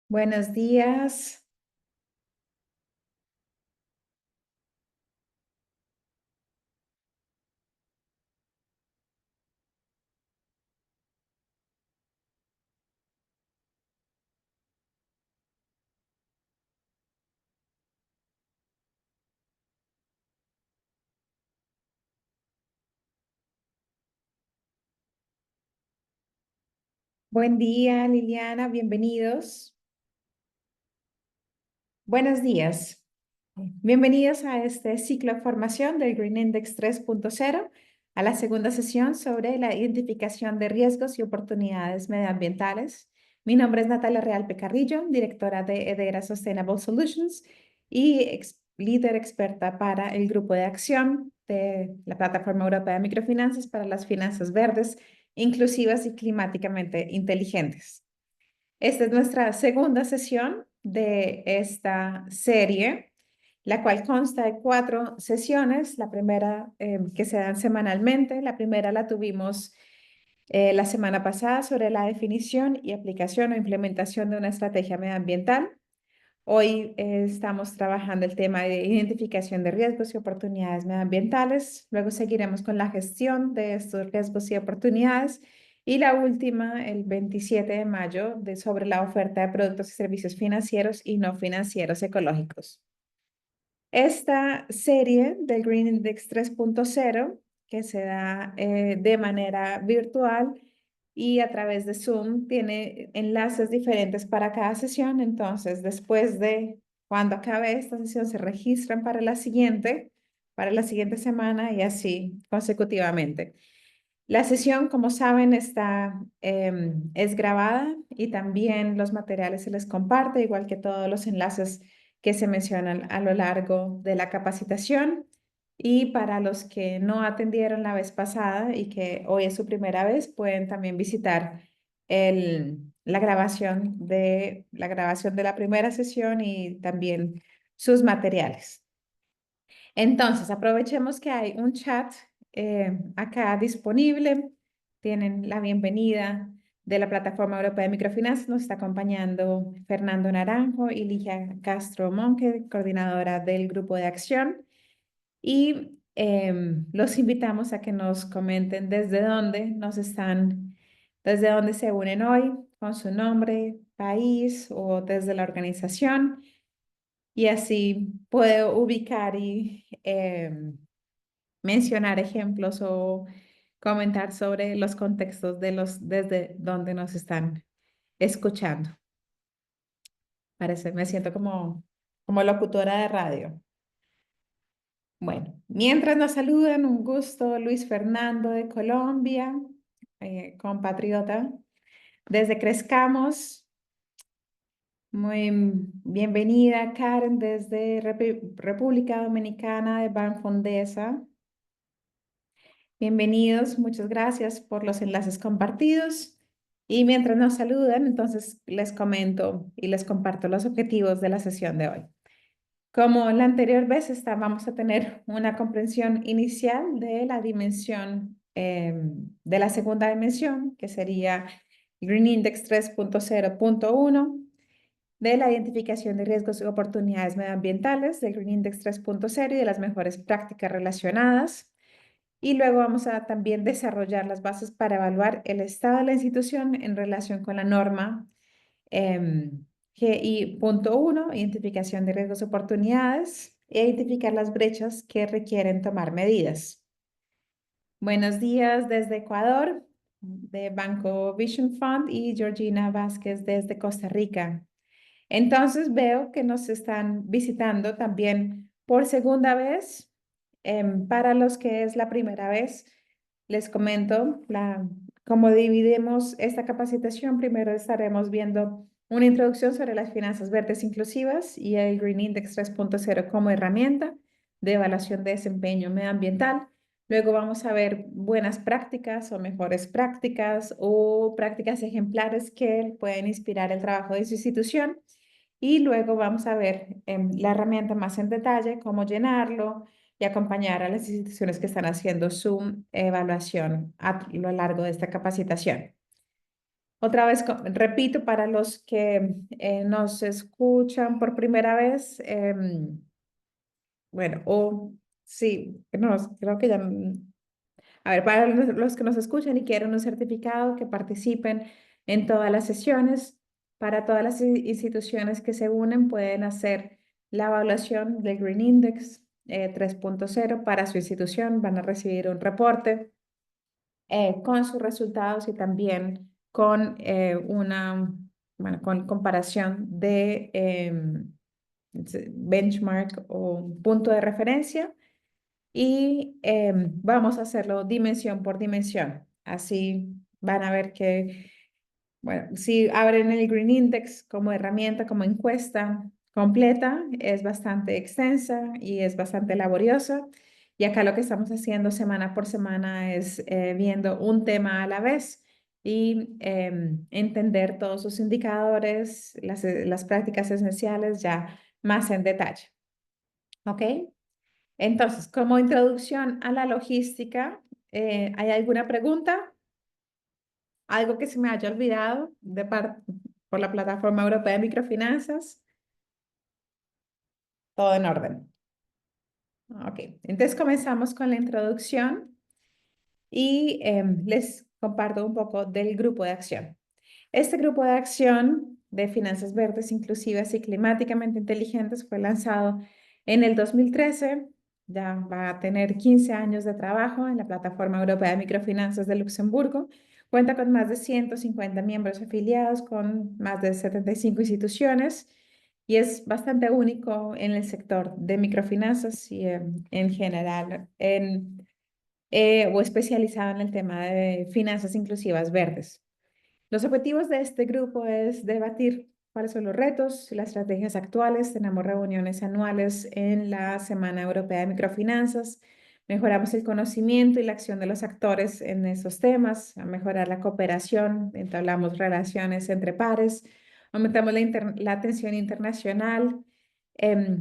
Buenos días. Buen día, Liliana. Bienvenidos. Buenos días. Bienvenidos a este ciclo de formación del Green Index 3.0, a la segunda sesión sobre la identificación de riesgos y oportunidades medioambientales. Mi nombre es Natalia Real Pecarrillo, directora de Edera Sustainable Solutions y líder experta para el grupo de acción de la Plataforma Europea de Microfinanzas para las Finanzas Verdes, Inclusivas y Climáticamente Inteligentes. Esta es nuestra segunda sesión de esta serie, la cual consta de 4 sesiones. La primera que se dan semanalmente. La primera la tuvimos la semana pasada sobre la definición y aplicación o implementación de una estrategia medioambiental. Hoy estamos trabajando el tema de identificación de riesgos y oportunidades medioambientales. Luego seguiremos con la gestión de estos riesgos y oportunidades. Y la última, el 27 de mayo, sobre la oferta de productos y servicios financieros y no financieros ecológicos. Esta serie del Green Index 3.0, que se da de manera virtual y a través de Zoom, tiene enlaces diferentes para cada sesión. Entonces, después de cuando acabe esta sesión, se registran para la siguiente semana y así consecutivamente. La sesión, como saben, es grabada y también los materiales se les comparte, igual que todos los enlaces que se mencionan a lo largo de la capacitación. Y para los que no atendieron la vez pasada y que hoy es su primera vez, pueden también visitar la grabación de la primera sesión y también sus materiales. Entonces, aprovechemos que hay un chat acá disponible. Tienen la bienvenida de la Plataforma Europea de Microfinanzas. Nos está acompañando Fernando Naranjo y Ligia Castro Monque, coordinadora del Grupo de Acción. Y los invitamos a que nos comenten desde dónde se unen hoy, con su nombre, país o desde la organización. Y así puedo ubicar y mencionar ejemplos o comentar sobre los contextos desde donde nos están escuchando. Me siento como locutora de radio. Bueno, mientras nos saludan, un gusto, Luis Fernando de Colombia, compatriota. Desde Crezcamos, muy bienvenida, Karen, desde República Dominicana de Banfondesa. Bienvenidos, muchas gracias por los enlaces compartidos. Y mientras nos saludan, entonces les comento y les comparto los objetivos de la sesión de hoy. Como la anterior vez, vamos a tener una comprensión inicial de la dimensión, de la segunda dimensión, que sería Green Index 3.0.1, de la identificación de riesgos y oportunidades medioambientales del Green Index 3.0 y de las mejores prácticas relacionadas. Y luego vamos a también desarrollar las bases para evaluar el estado de la institución en relación con la norma GI.1, identificación de riesgos y oportunidades, e identificar las brechas que requieren tomar medidas. Buenos días desde Ecuador, de Banco Vision Fund, y Georgina Vázquez desde Costa Rica. Entonces veo que nos están visitando también por segunda vez. Para los que es la primera vez, les comento cómo dividimos esta capacitación. Primero estaremos viendo una introducción sobre las finanzas verdes inclusivas y el Green Index 3.0 como herramienta de evaluación de desempeño medioambiental. Luego vamos a ver buenas prácticas o mejores prácticas o prácticas ejemplares que pueden inspirar el trabajo de su institución. Y luego vamos a ver la herramienta más en detalle, cómo llenarlo y acompañar a las instituciones que están haciendo su evaluación a lo largo de esta capacitación. Otra vez, repito, para los que nos escuchan por primera vez, bueno, o sí, no, creo que ya, a ver, para los que nos escuchan y quieren un certificado, que participen en todas las sesiones, para todas las instituciones que se unen pueden hacer la evaluación del Green Index 3.0 para su institución, van a recibir un reporte con sus resultados y también con bueno, con comparación de benchmark o punto de referencia y vamos a hacerlo dimensión por dimensión. Así van a ver que bueno, si abren el Green Index como herramienta, como encuesta completa, es bastante extensa y es bastante laboriosa. Y acá lo que estamos haciendo semana por semana es viendo un tema a la vez y entender todos sus indicadores, las prácticas esenciales ya más en detalle. ¿Ok? Entonces, como introducción a la logística, ¿hay alguna pregunta? Algo que se me haya olvidado por la plataforma europea de microfinanzas. Todo en orden. Ok, entonces comenzamos con la introducción y les comparto un poco del grupo de acción. Este grupo de acción de finanzas verdes, inclusivas y climáticamente inteligentes fue lanzado en el 2013. Ya va a tener 15 años de trabajo en la plataforma europea de microfinanzas de Luxemburgo. Cuenta con más de 150 miembros afiliados, con más de 75 instituciones y es bastante único en el sector de microfinanzas y en general o especializado en el tema de finanzas inclusivas verdes. Los objetivos de este grupo es debatir cuáles son los retos y las estrategias actuales. Tenemos reuniones anuales en la Semana Europea de Microfinanzas. Mejoramos el conocimiento y la acción de los actores en esos temas, a mejorar la cooperación, entablamos relaciones entre pares, aumentamos la atención internacional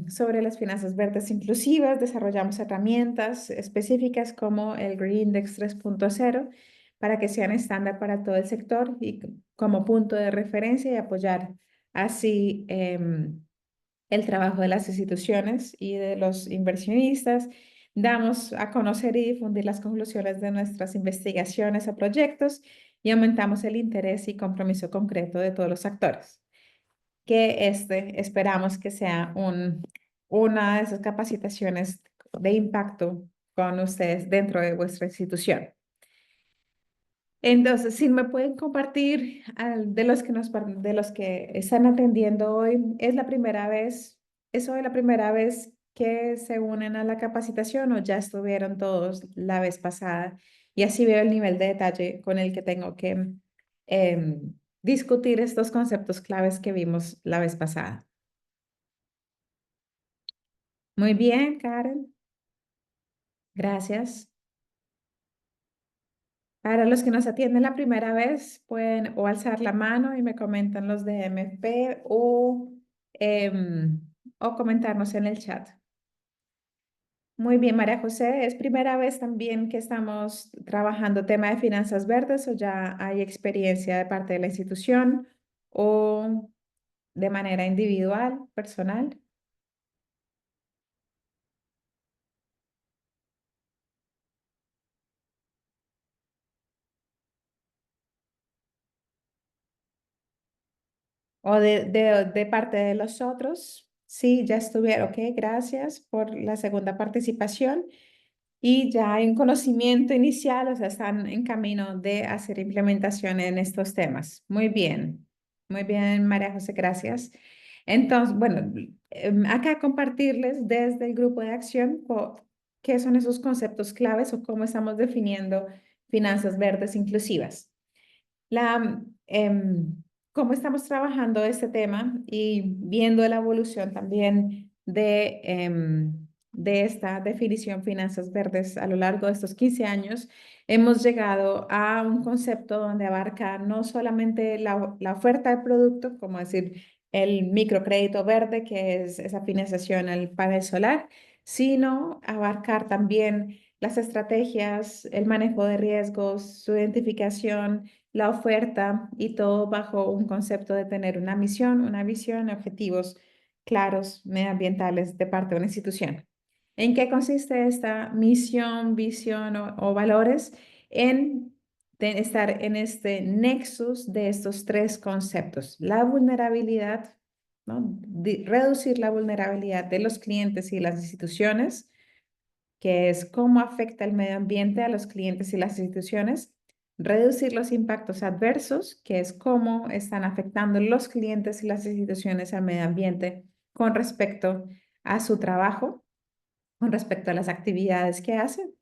sobre las finanzas verdes inclusivas, desarrollamos herramientas específicas como el Green Index 3.0 para que sean estándar para todo el sector y como punto de referencia y apoyar así el trabajo de las instituciones y de los inversionistas. Damos a conocer y difundir las conclusiones de nuestras investigaciones o proyectos y aumentamos el interés y compromiso concreto de todos los actores. Que esperamos que sea una de esas capacitaciones de impacto con ustedes dentro de vuestra institución. Entonces, si me pueden compartir de los que están atendiendo hoy, ¿es hoy la primera vez que se unen a la capacitación o ya estuvieron todos la vez pasada? Y así veo el nivel de detalle con el que tengo que discutir estos conceptos claves que vimos la vez pasada. Muy bien, Karen. Gracias. Para los que nos atienden la primera vez, pueden o alzar la mano y me comentan los de MFP o comentarnos en el chat. Muy bien, María José, ¿es primera vez también que estamos trabajando tema de finanzas verdes o ya hay experiencia de parte de la institución o de manera individual, personal? O de parte de los otros. Sí, ya estuvieron. Ok, gracias por la segunda participación. Y ya hay un conocimiento inicial, o sea, están en camino de hacer implementación en estos temas. Muy bien, María José, gracias. Entonces, bueno, acá compartirles desde el grupo de acción qué son esos conceptos claves o cómo estamos definiendo finanzas verdes inclusivas. Cómo estamos trabajando este tema y viendo la evolución también de esta definición finanzas verdes a lo largo de estos 15 años, hemos llegado a un concepto donde abarca no solamente la oferta de producto, como decir el microcrédito verde, que es esa financiación al panel solar, sino abarcar también las estrategias, el manejo de riesgos, su identificación la oferta y todo bajo un concepto de tener una misión, una visión, objetivos claros medioambientales de parte de una institución. ¿En qué consiste esta misión, visión o valores? En estar en este nexus de estos tres conceptos: la vulnerabilidad, ¿no? Reducir la vulnerabilidad de los clientes y las instituciones, que es cómo afecta el medio ambiente a los clientes y las instituciones; reducir los impactos adversos, que es cómo están afectando los clientes y las instituciones al medio ambiente con respecto a su trabajo, con respecto a las actividades que hacen;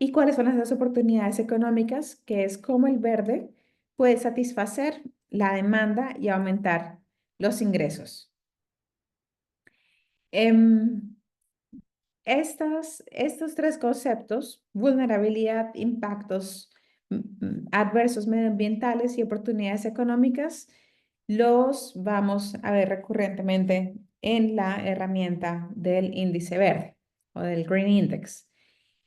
y cuáles son esas oportunidades económicas, que es cómo el verde puede satisfacer la demanda y aumentar los ingresos. Em, estos tres conceptos: vulnerabilidad, impactos adversos medioambientales y oportunidades económicas, los vamos a ver recurrentemente en la herramienta del índice verde o del Green Index.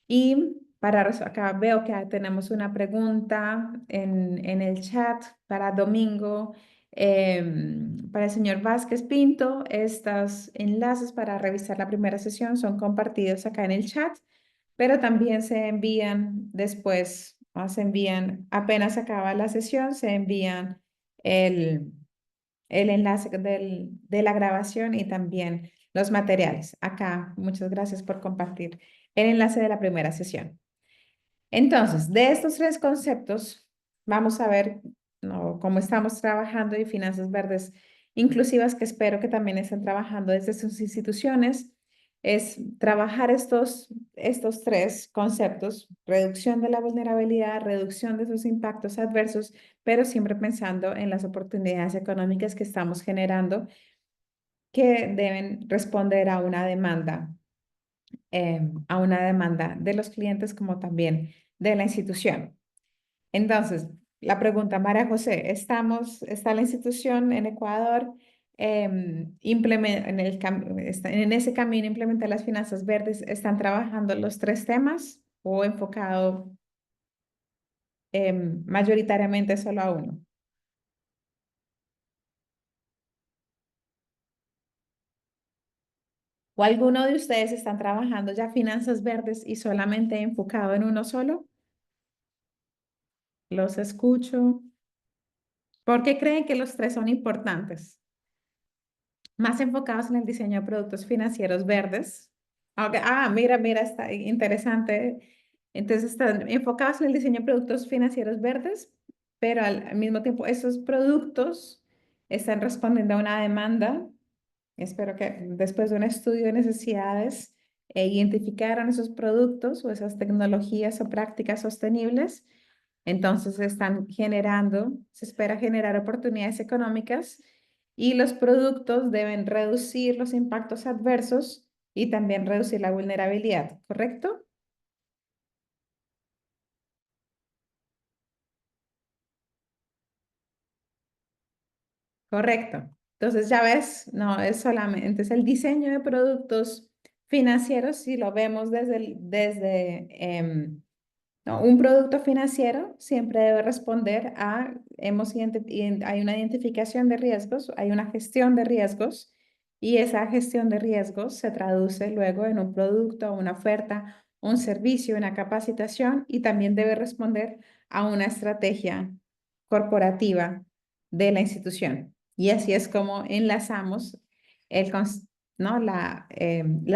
Y acá veo que tenemos una pregunta en el chat para Domingo. Para el señor Vázquez Pinto, estos enlaces para revisar la primera sesión son compartidos acá en el chat, pero también se envían después, se envían apenas acaba la sesión, se envían el, el enlace de la grabación y también los materiales. Acá, muchas gracias por compartir el enlace de la primera sesión. Entonces, de estos tres conceptos, vamos a ver, ¿no?, cómo estamos trabajando en finanzas verdes inclusivas, que espero que también estén trabajando desde sus instituciones. Es trabajar estos tres conceptos: reducción de la vulnerabilidad, reducción de sus impactos adversos, pero siempre pensando en las oportunidades económicas que estamos generando, que deben responder a una demanda de los clientes como también de la institución. Entonces, la pregunta, María José: ¿está la institución en Ecuador en ese camino implementar las finanzas verdes? ¿Están trabajando los tres temas o enfocado mayoritariamente solo a uno? ¿O alguno de ustedes están trabajando ya finanzas verdes y solamente enfocado en uno solo? Los escucho. ¿Por qué creen que los tres son importantes? Más enfocados en el diseño de productos financieros verdes. Ok, mira, está interesante. Entonces, están enfocados en el diseño de productos financieros verdes, pero al mismo tiempo esos productos están respondiendo a una demanda. Espero que después de un estudio de necesidades identificaron esos productos o esas tecnologías o prácticas sostenibles. Entonces se espera generar oportunidades económicas, y los productos deben reducir los impactos adversos y también reducir la vulnerabilidad, ¿correcto? Correcto. Entonces, ya ves, no es solamente es el diseño de productos financieros. Si lo vemos no, un producto financiero siempre debe responder hay una identificación de riesgos, hay una gestión de riesgos, y esa gestión de riesgos se traduce luego en un producto, una oferta, un servicio, una capacitación, y también debe responder a una estrategia corporativa de la institución. Y así es como enlazamos ¿no?,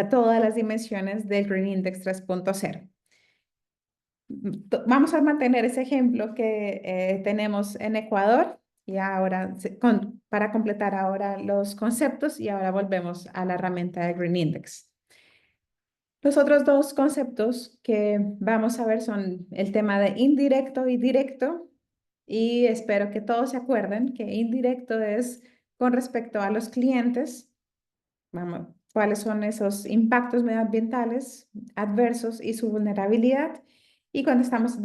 todas las dimensiones del Green Index 3.0. Vamos a mantener ese ejemplo que tenemos en Ecuador, y ahora, para completar ahora los conceptos, y ahora volvemos a la herramienta de Green Index. Los otros dos conceptos que vamos a ver son el tema de indirecto y directo, y espero que todos se acuerden que indirecto es con respecto a los clientes. Vamos, cuáles son esos impactos medioambientales adversos y su vulnerabilidad. Y cuando estamos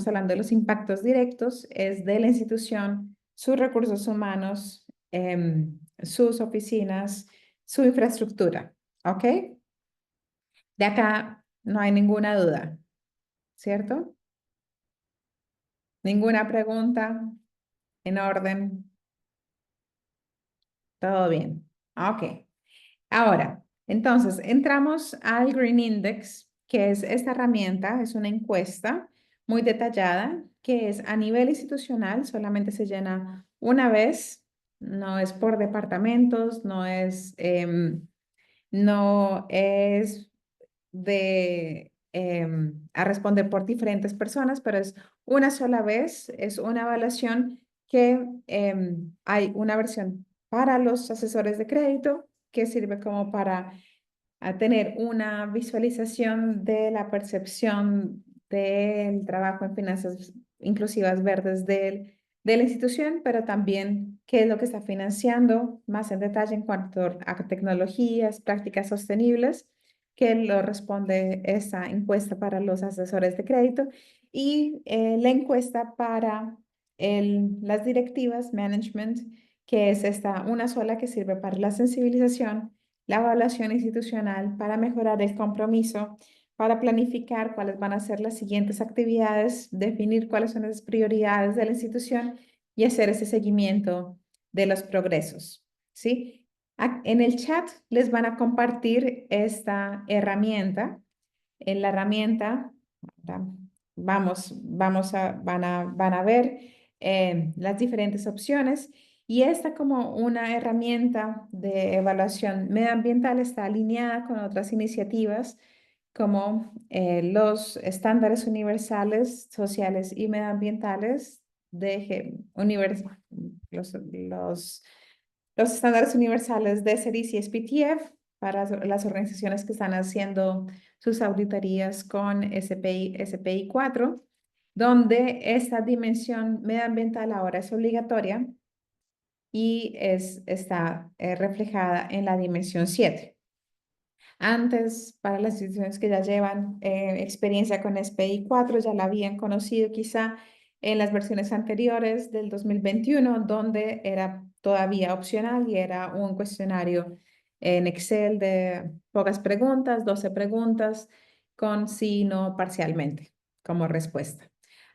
hablando de los impactos directos, es de la institución, sus recursos humanos, sus oficinas, su infraestructura. ¿Ok? De acá no hay ninguna duda, ¿cierto? ¿Ninguna pregunta? ¿En orden? ¿Todo bien? Ok. Ahora, entonces, entramos al Green Index, que es esta herramienta, es una encuesta muy detallada, que es a nivel institucional, solamente se llena una vez, no es por departamentos, no es a responder por diferentes personas, pero es una sola vez, es una evaluación que hay una versión para los asesores de crédito que sirve como para tener una visualización de la percepción del trabajo en finanzas inclusivas verdes de la institución, pero también qué es lo que está financiando más en detalle en cuanto a tecnologías, prácticas sostenibles, que lo responde esa encuesta para los asesores de crédito y la encuesta para las directivas management, que es esta una sola que sirve para la sensibilización, la evaluación institucional, para mejorar el compromiso, para planificar cuáles van a ser las siguientes actividades, definir cuáles son las prioridades de la institución y hacer ese seguimiento de los progresos, ¿sí? En el chat les van a compartir esta herramienta. En la herramienta, van a ver las diferentes opciones y esta como una herramienta de evaluación medioambiental está alineada con otras iniciativas como los estándares universales sociales y medioambientales los estándares universales de SEDIS y SPTF para las organizaciones que están haciendo sus auditorías con SPI 4, donde esta dimensión medioambiental ahora es obligatoria y está reflejada en la dimensión 7. Antes, para las instituciones que ya llevan experiencia con SPI 4, ya la habían conocido quizá en las versiones anteriores del 2021, donde era todavía opcional y era un cuestionario en Excel de pocas preguntas, 12 preguntas, con sí, no, parcialmente como respuesta.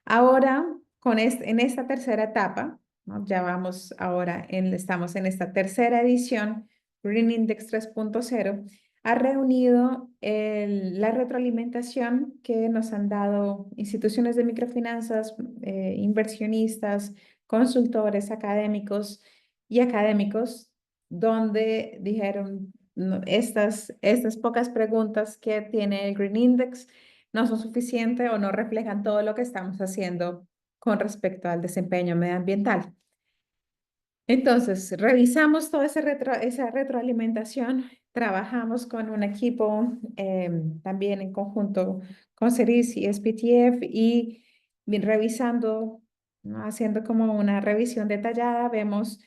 Ahora, en esta tercera etapa, ¿no? Ya vamos ahora, estamos en esta tercera edición, Green Index 3.0, ha reunido la retroalimentación que nos han dado instituciones de microfinanzas, inversionistas, consultores académicos y académicos, donde dijeron, "No, estas pocas preguntas que tiene el Green Index no son suficientes o no reflejan todo lo que estamos haciendo con respecto al desempeño medioambiental". Entonces, revisamos toda esa retroalimentación, trabajamos con un equipo también en conjunto con CERIS y SPTF y revisando, ¿no? Haciendo como una revisión detallada, vemos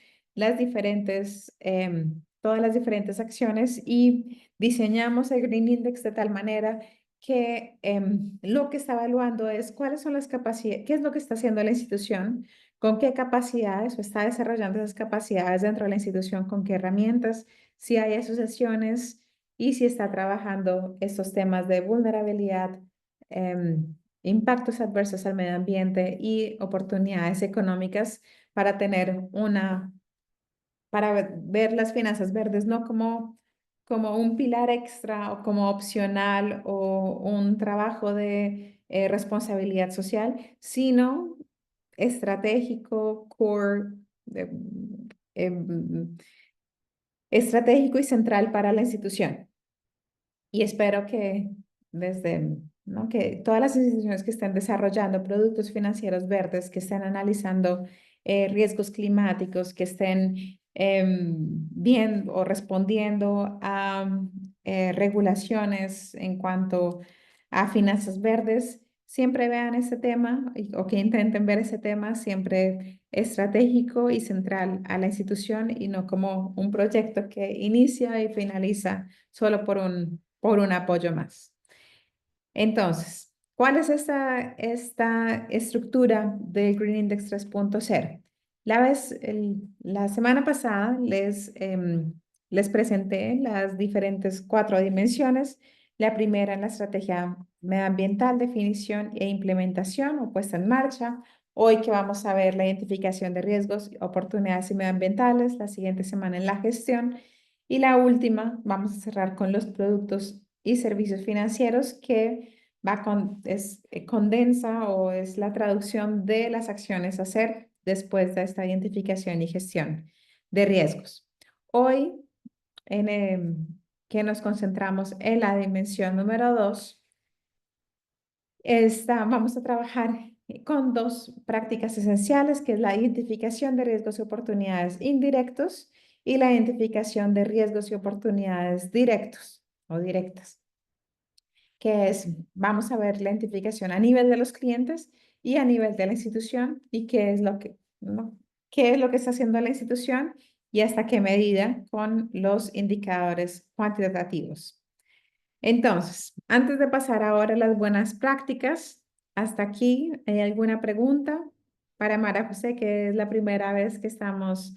todas las diferentes acciones y diseñamos el Green Index de tal manera que lo que está evaluando es cuáles son las capacidades, qué es lo que está haciendo la institución, con qué capacidades o está desarrollando esas capacidades dentro de la institución, con qué herramientas, si hay asociaciones y si está trabajando estos temas de vulnerabilidad, impactos adversos al medio ambiente y oportunidades económicas para para ver las finanzas verdes no como un pilar extra o como opcional o un trabajo de responsabilidad social, sino estratégico, core, eh, em, estratégico y central para la institución. Y espero que ¿no? Que todas las instituciones que estén desarrollando productos financieros verdes, que estén analizando riesgos climáticos, que estén bien o respondiendo a regulaciones en cuanto a finanzas verdes, siempre vean ese tema o que intenten ver ese tema siempre estratégico y central a la institución y no como un proyecto que inicia y finaliza solo por un apoyo más. Entonces, ¿cuál es esta estructura del Green Index 3.0? La semana pasada les presenté las diferentes 4 dimensiones. La primera en la estrategia medioambiental, definición e implementación o puesta en marcha. Hoy que vamos a ver la identificación de riesgos, oportunidades y medioambientales, la siguiente semana en la gestión y la última vamos a cerrar con los productos y servicios financieros que condensa o es la traducción de las acciones a hacer después de esta identificación y gestión de riesgos. Hoy que nos concentramos en la dimensión número 2, vamos a trabajar con dos prácticas esenciales, que es la identificación de riesgos y oportunidades indirectos y la identificación de riesgos y oportunidades directos o directas, que es, vamos a ver la identificación a nivel de los clientes y a nivel de la institución y qué es lo que, ¿no? ¿Qué es lo que está haciendo la institución y hasta qué medida con los indicadores cuantitativos? Entonces, antes de pasar ahora a las buenas prácticas, hasta aquí, ¿hay alguna pregunta para Mara José, que es la primera vez que estamos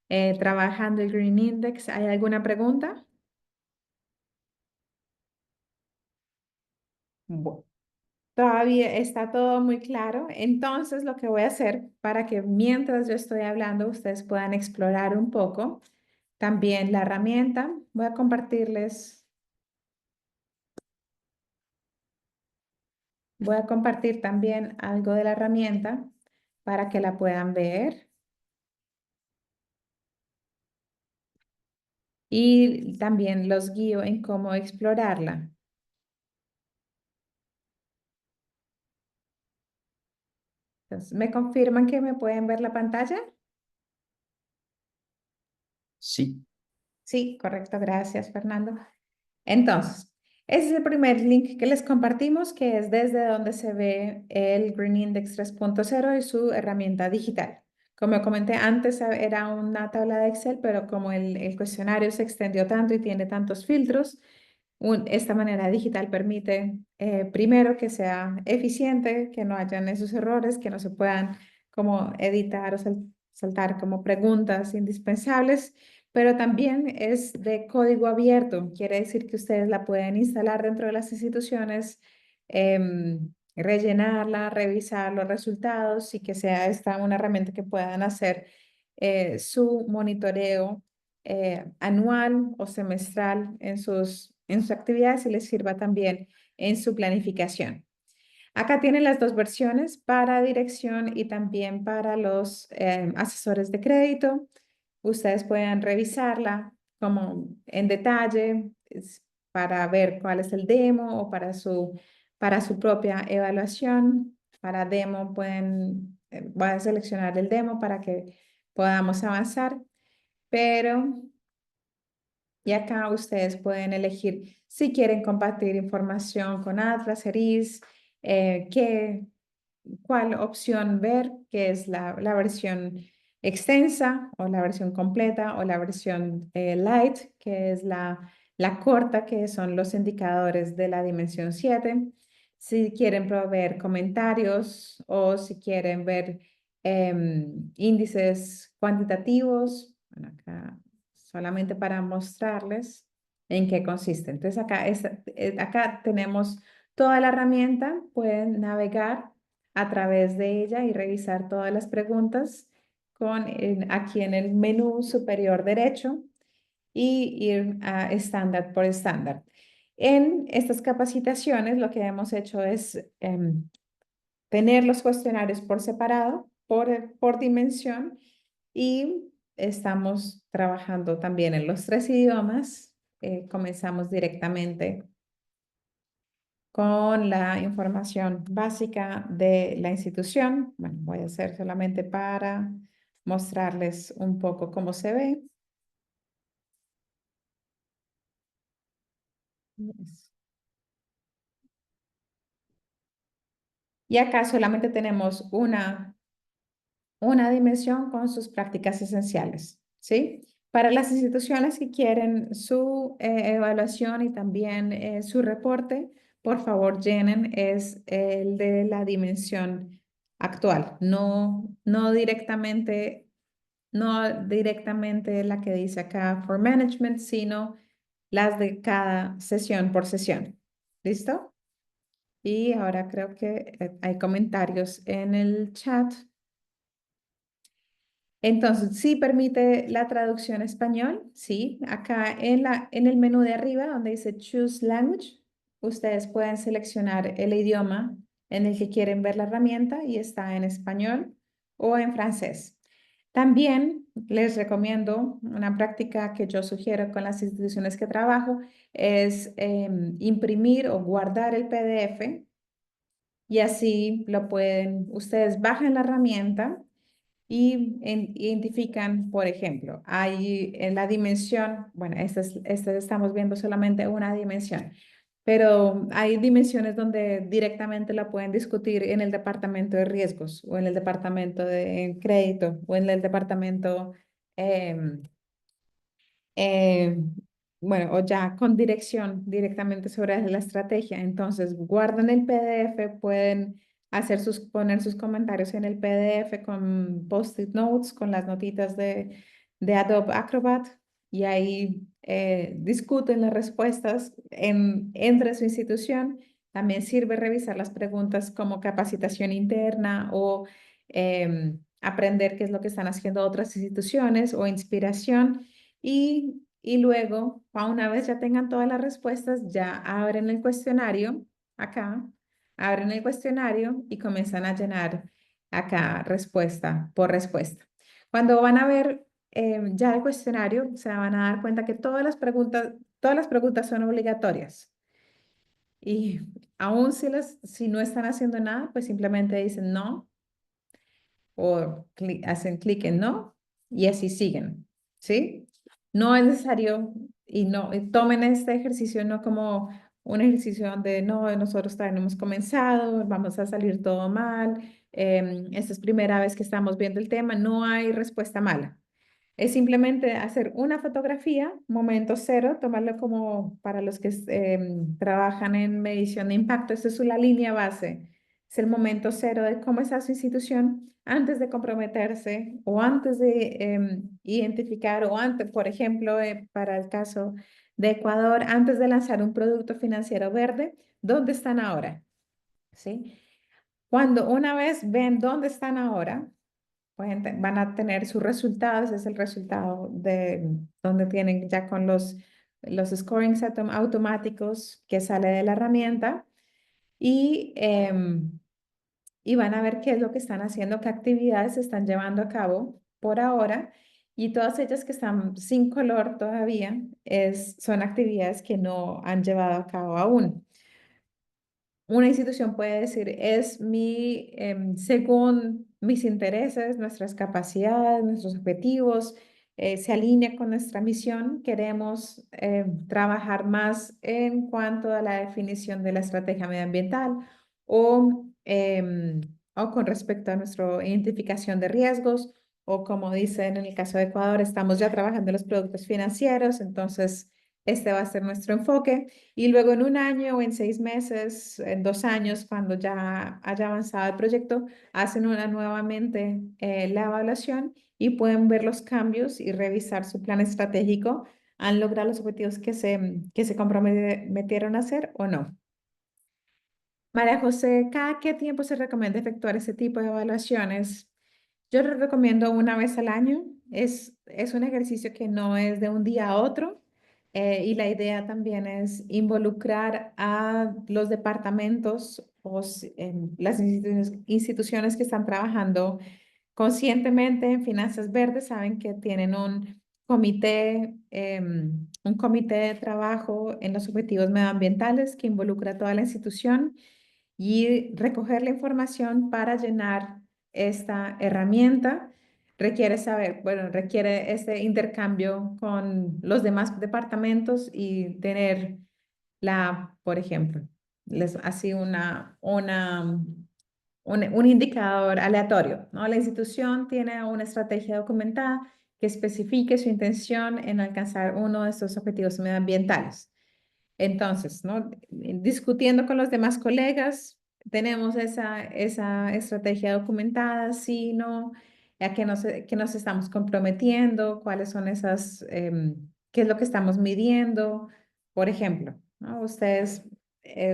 trabajando el Green Index? ¿Hay alguna pregunta? Bueno, todavía está todo muy claro. Entonces, lo que voy a hacer para que mientras yo estoy hablando, ustedes puedan explorar un poco también la herramienta, voy a compartir también algo de la herramienta para que la puedan ver. Y también los guío en cómo explorarla. Entonces, ¿me confirman que me pueden ver la pantalla? Sí, Sí, correcto, gracias, Fernando. Entonces, ese es el primer link que les compartimos, que es desde donde se ve el Green Index 3.0 y su herramienta digital. Como comenté antes, era una tabla de Excel, pero como el cuestionario se extendió tanto y tiene tantos filtros, esta manera digital permite, primero, que sea eficiente, que no hayan esos errores, que no se puedan como editar o saltar como preguntas indispensables, pero también es de código abierto. Quiere decir que ustedes la pueden instalar dentro de las instituciones, rellenarla, revisar los resultados y que sea esta una herramienta que puedan hacer su monitoreo anual o semestral en sus actividades y les sirva también en su planificación. Acá tienen las dos versiones para dirección y también para los asesores de crédito. Ustedes pueden revisarla como en detalle para ver cuál es el demo o para su propia evaluación. Para demo voy a seleccionar el demo para que podamos avanzar, pero y acá ustedes pueden elegir si quieren compartir información con Atlas, ERIS, cuál opción ver, que es la versión extensa o la versión completa o la versión light, que es la corta, que son los indicadores de la dimensión 7. Si quieren proveer comentarios o si quieren ver índices cuantitativos, bueno, acá solamente para mostrarles en qué consiste. Entonces acá tenemos toda la herramienta, pueden navegar a través de ella y revisar todas las preguntas aquí en el menú superior derecho y ir a estándar por estándar. En estas capacitaciones lo que hemos hecho es tener los cuestionarios por separado, por dimensión y estamos trabajando también en los tres idiomas. Comenzamos directamente con la información básica de la institución. Bueno, voy a hacer solamente para mostrarles un poco cómo se ve. Yes. Y acá solamente tenemos una dimensión con sus prácticas esenciales, ¿sí? Para las instituciones que quieren su evaluación y también su reporte, por favor llenen es el de la dimensión actual, no directamente la que dice acá for management, sino las de cada sesión por sesión. ¿Listo? Y ahora creo que hay comentarios en el chat. Entonces, sí permite la traducción español, sí. Acá en el menú de arriba, donde dice Choose Language, ustedes pueden seleccionar el idioma en el que quieren ver la herramienta y está en español o en francés. También les recomiendo una práctica que yo sugiero con las instituciones que trabajo, es imprimir o guardar el PDF y así lo pueden, ustedes bajan la herramienta y identifican, por ejemplo, hay en la dimensión, bueno, esta estamos viendo solamente una dimensión, pero hay dimensiones donde directamente la pueden discutir en el departamento de riesgos o en el departamento de crédito o en el departamento em, eh, bueno, o ya con dirección directamente sobre la estrategia. Entonces, guardan el PDF, pueden poner sus comentarios en el PDF con post-it notes, con las notitas de Adobe Acrobat y ahí discuten las respuestas entre su institución. También sirve revisar las preguntas como capacitación interna o aprender qué es lo que están haciendo otras instituciones o inspiración. Y luego, una vez ya tengan todas las respuestas, ya abren el cuestionario acá, abren el cuestionario y comienzan a llenar acá respuesta por respuesta. Cuando van a ver ya el cuestionario, se van a dar cuenta que todas las preguntas son obligatorias. Y aún si no están haciendo nada, pues simplemente dicen no o hacen clic en no y así siguen, ¿sí? No es necesario y tomen este ejercicio no como un ejercicio donde no, nosotros todavía no hemos comenzado, vamos a salir todo mal, esta es primera vez que estamos viendo el tema, no hay respuesta mala. Es simplemente hacer una fotografía, momento cero, tomarlo como para los que trabajan en medición de impacto. Esta es la línea base, es el momento cero de cómo está su institución antes de comprometerse o antes de identificar o antes, por ejemplo, para el caso de Ecuador, antes de lanzar un producto financiero verde, ¿dónde están ahora? ¿Sí? Cuando una vez ven dónde están ahora, van a tener sus resultados, es el resultado de donde tienen ya con los scorings automáticos que sale de la herramienta y, y van a ver qué es lo que están haciendo, qué actividades se están llevando a cabo por ahora y todas ellas que están sin color todavía son actividades que no han llevado a cabo aún. Una institución puede decir, según mis intereses, nuestras capacidades, nuestros objetivos, se alinea con nuestra misión. Queremos trabajar más en cuanto a la definición de la estrategia medioambiental o con respecto a nuestra identificación de riesgos, o como dicen en el caso de Ecuador, estamos ya trabajando en los productos financieros, entonces este va a ser nuestro enfoque. Y luego en un año o en 6 meses, en 2 años, cuando ya haya avanzado el proyecto, hacen nuevamente la evaluación y pueden ver los cambios y revisar su plan estratégico. ¿Han logrado los objetivos que se comprometieron a hacer o no? María José, ¿cada qué tiempo se recomienda efectuar ese tipo de evaluaciones? Yo les recomiendo una vez al año. Es un ejercicio que no es de un día a otro y la idea también es involucrar a los departamentos o las instituciones que están trabajando conscientemente en finanzas verdes. Saben que tienen un comité de trabajo en los objetivos medioambientales que involucra a toda la institución y recoger la información para llenar esta herramienta requiere saber, bueno, requiere este intercambio con los demás departamentos y tener por ejemplo, así un indicador aleatorio, ¿no? La institución tiene una estrategia documentada que especifique su intención en alcanzar uno de estos objetivos medioambientales. Entonces, ¿no? Discutiendo con los demás colegas, tenemos esa estrategia documentada, sí, no, a qué nos estamos comprometiendo, cuáles son qué es lo que estamos midiendo, por ejemplo, ¿no? Ustedes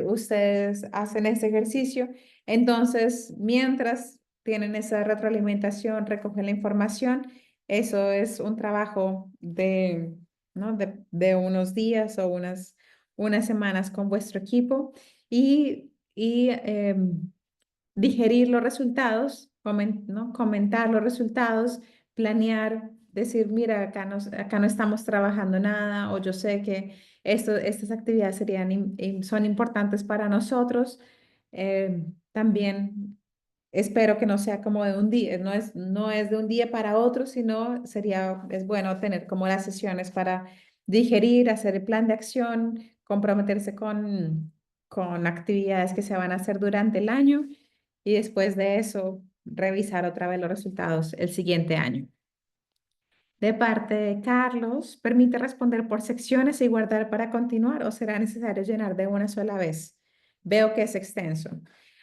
ustedes hacen ese ejercicio. Entonces, mientras tienen esa retroalimentación, recogen la información, eso es un trabajo de, ¿no? de unos días o unas semanas con vuestro equipo y digerir los resultados, ¿no? Comentar los resultados, planear, decir, mira, acá no estamos trabajando nada, o yo sé que estas actividades son importantes para nosotros. También espero que no sea como de un día, no es de un día para otro, sino es bueno tener como las sesiones para digerir, hacer el plan de acción, comprometerse con actividades que se van a hacer durante el año y después de eso revisar otra vez los resultados el siguiente año. De parte de Carlos, ¿permite responder por secciones y guardar para continuar o será necesario llenar de una sola vez? Veo que es extenso.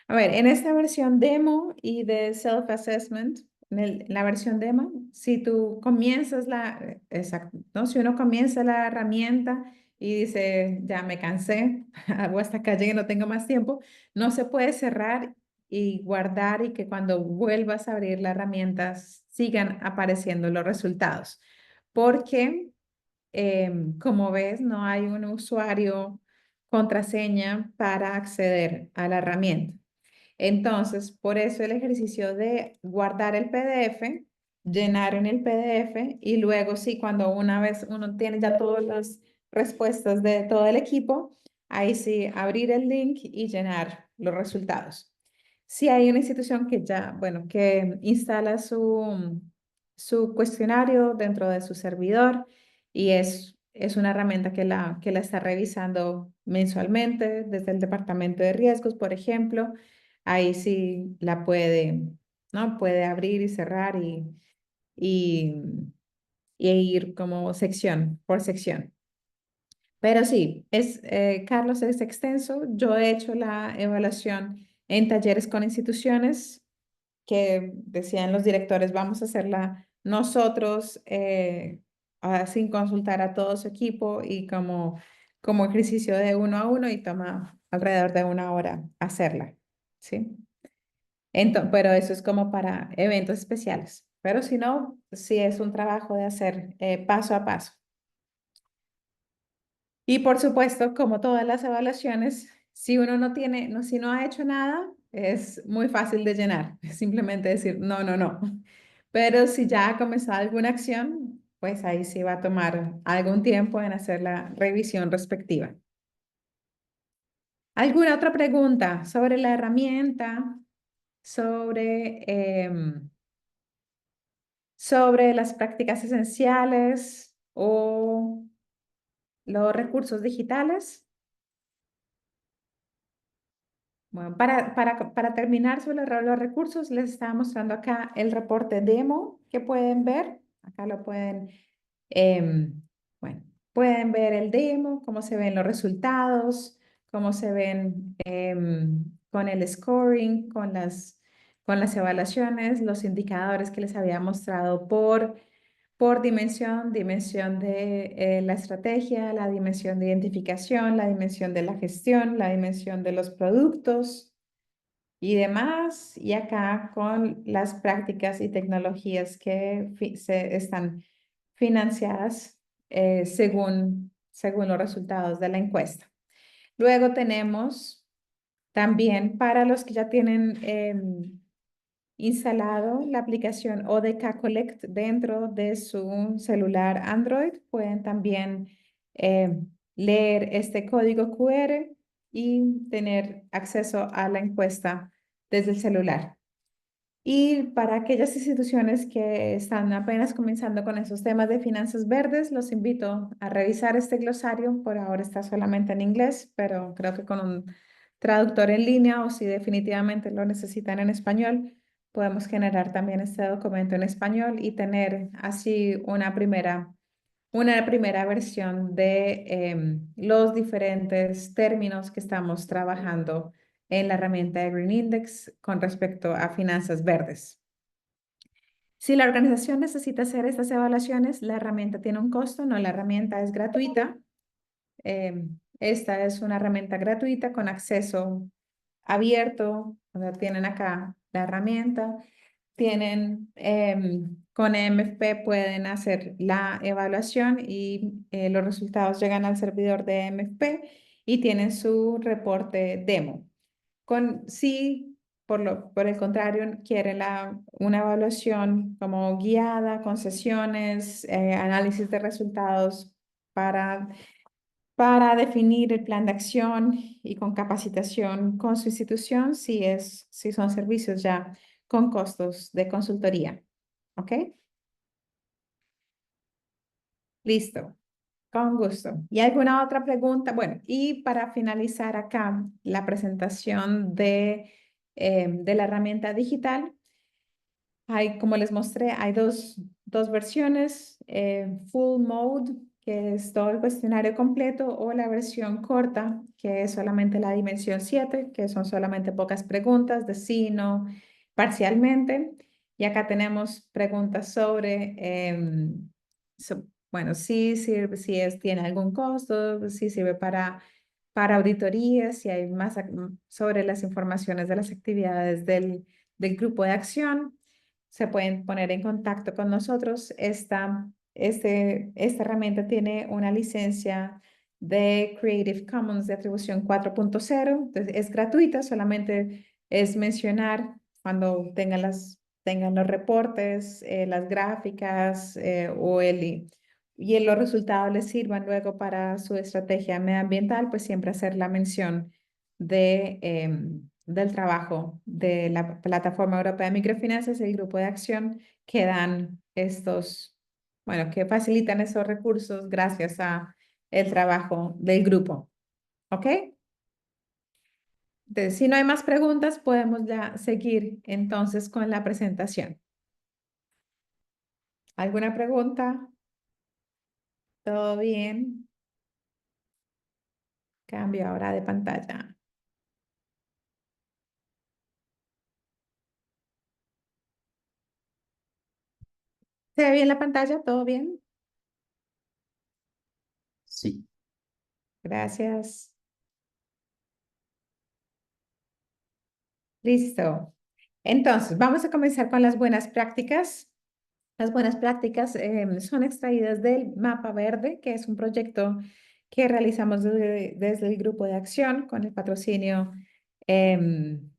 A ver, en esta versión demo y de self-assessment, en la versión demo, si tú comienzas exacto, ¿no? Si uno comienza la herramienta y dice, ya me cansé, o hasta acá llegué, no tengo más tiempo, no se puede cerrar y guardar y que cuando vuelvas a abrir la herramienta sigan apareciendo los resultados. Porque, como ves, no hay un usuario contraseña para acceder a la herramienta. Entonces, por eso el ejercicio de guardar el PDF, llenar en el PDF y luego sí, cuando una vez uno tiene ya todas las respuestas de todo el equipo, ahí sí, abrir el link y llenar los resultados. Si hay una institución que ya, bueno, que instala su cuestionario dentro de su servidor y es una herramienta que la está revisando mensualmente desde el departamento de riesgos, por ejemplo, ahí sí la puede, ¿no? Puede abrir y cerrar y, y ir como sección por sección. Pero sí, Carlos, es extenso. Yo he hecho la evaluación en talleres con instituciones que decían los directores, vamos a hacerla nosotros sin consultar a todo su equipo y como ejercicio de uno a uno y toma alrededor de una hora hacerla, ¿sí? Entonces, pero eso es como para eventos especiales. Pero si no, sí es un trabajo de hacer paso a paso. Y por supuesto, como todas las evaluaciones, si uno no tiene, no, si no ha hecho nada, es muy fácil de llenar. Es simplemente decir no, no, no. Pero si ya ha comenzado alguna acción, pues ahí sí va a tomar algún tiempo en hacer la revisión respectiva. ¿Alguna otra pregunta sobre la herramienta, sobre, sobre las prácticas esenciales o los recursos digitales? Bueno, para terminar sobre los recursos, les estaba mostrando acá el reporte demo que pueden ver. Acá lo pueden, bueno, pueden ver el demo, cómo se ven los resultados, cómo se ven con el scoring, con las evaluaciones, los indicadores que les había mostrado por dimensión, dimensión de la estrategia, la dimensión de identificación, la dimensión de la gestión, la dimensión de los productos y demás. Y acá con las prácticas y tecnologías que se están financiadas según los resultados de la encuesta. Luego tenemos también para los que ya tienen instalado la aplicación ODK Collect dentro de su celular Android. Pueden también leer este código QR y tener acceso a la encuesta desde el celular. Y para aquellas instituciones que están apenas comenzando con esos temas de finanzas verdes, los invito a revisar este glosario. Por ahora está solamente en inglés, pero creo que con un traductor en línea o si definitivamente lo necesitan en español, podemos generar también este documento en español y tener así una primera versión de los diferentes términos que estamos trabajando en la herramienta de Green Index con respecto a finanzas verdes. Si la organización necesita hacer estas evaluaciones, la herramienta tiene un costo, no, la herramienta es gratuita. Esta es una herramienta gratuita con acceso abierto. O sea, tienen acá la herramienta. Tienen, con EMFP pueden hacer la evaluación y los resultados llegan al servidor de EMFP y tienen su reporte demo. Si por el contrario quieren una evaluación como guiada, con sesiones, análisis de resultados para, para definir el plan de acción y con capacitación con su institución, si son servicios ya con costos de consultoría. ¿Ok? Listo. Con gusto. ¿Y alguna otra pregunta? Bueno, y para finalizar acá la presentación de la herramienta digital, como les mostré, hay dos versiones, Full Mode, que es todo el cuestionario completo, o la versión corta, que es solamente la dimensión 7, que son solamente pocas preguntas de sí, no, parcialmente. Y acá tenemos preguntas sobre, bueno, sí sirve, tiene algún costo, si sirve para auditorías, si hay más sobre las informaciones de las actividades del grupo de acción se pueden poner en contacto con nosotros. Esta herramienta tiene una licencia de Creative Commons de atribución 4.0, entonces es gratuita, solamente es mencionar cuando tengan los reportes, las gráficas y los resultados les sirvan luego para su estrategia medioambiental, pues siempre hacer la mención del trabajo de la Plataforma Europea de Microfinanzas, el grupo de acción que dan bueno, que facilitan esos recursos gracias a el trabajo del grupo. ¿Ok? Entonces, si no hay más preguntas, podemos ya seguir entonces con la presentación. ¿Alguna pregunta? ¿Todo bien? Cambio ahora de pantalla. ¿Se ve bien la pantalla? ¿Todo bien? Sí, Gracias. Listo. Entonces, vamos a comenzar con las buenas prácticas. Las buenas prácticas son extraídas del Mapa Verde, que es un proyecto que realizamos desde el grupo de acción con el patrocinio del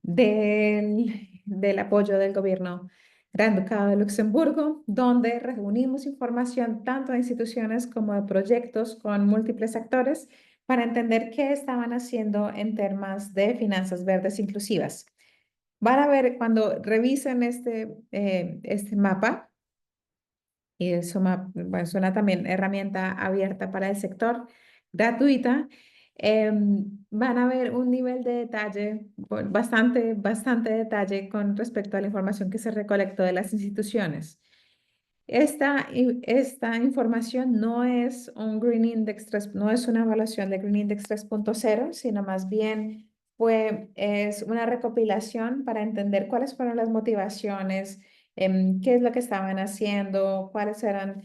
apoyo del gobierno Gran Ducado de Luxemburgo, donde reunimos información tanto de instituciones como de proyectos con múltiples actores para entender qué estaban haciendo en temas de finanzas verdes inclusivas. Van a ver cuando revisen este mapa, y bueno, es una también herramienta abierta para el sector, gratuita. Van a ver un nivel de detalle, bueno, bastante detalle con respecto a la información que se recolectó de las instituciones. Esta información no es un Green Index 3, no es una evaluación de Green Index 3.0, sino más bien es una recopilación para entender cuáles fueron las motivaciones, qué es lo que estaban haciendo, cuáles eran,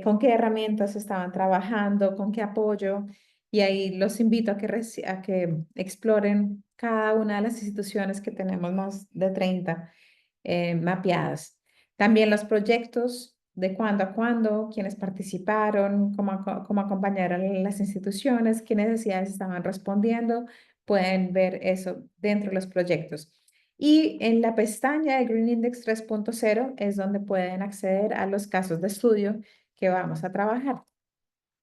con qué herramientas estaban trabajando, con qué apoyo. Y ahí los invito a que exploren cada una de las instituciones que tenemos más de 30 mapeadas. También los proyectos de cuándo a cuándo, quiénes participaron, cómo acompañar a las instituciones, qué necesidades estaban respondiendo, pueden ver eso dentro de los proyectos. Y en la pestaña de Green Index 3.0 es donde pueden acceder a los casos de estudio que vamos a trabajar.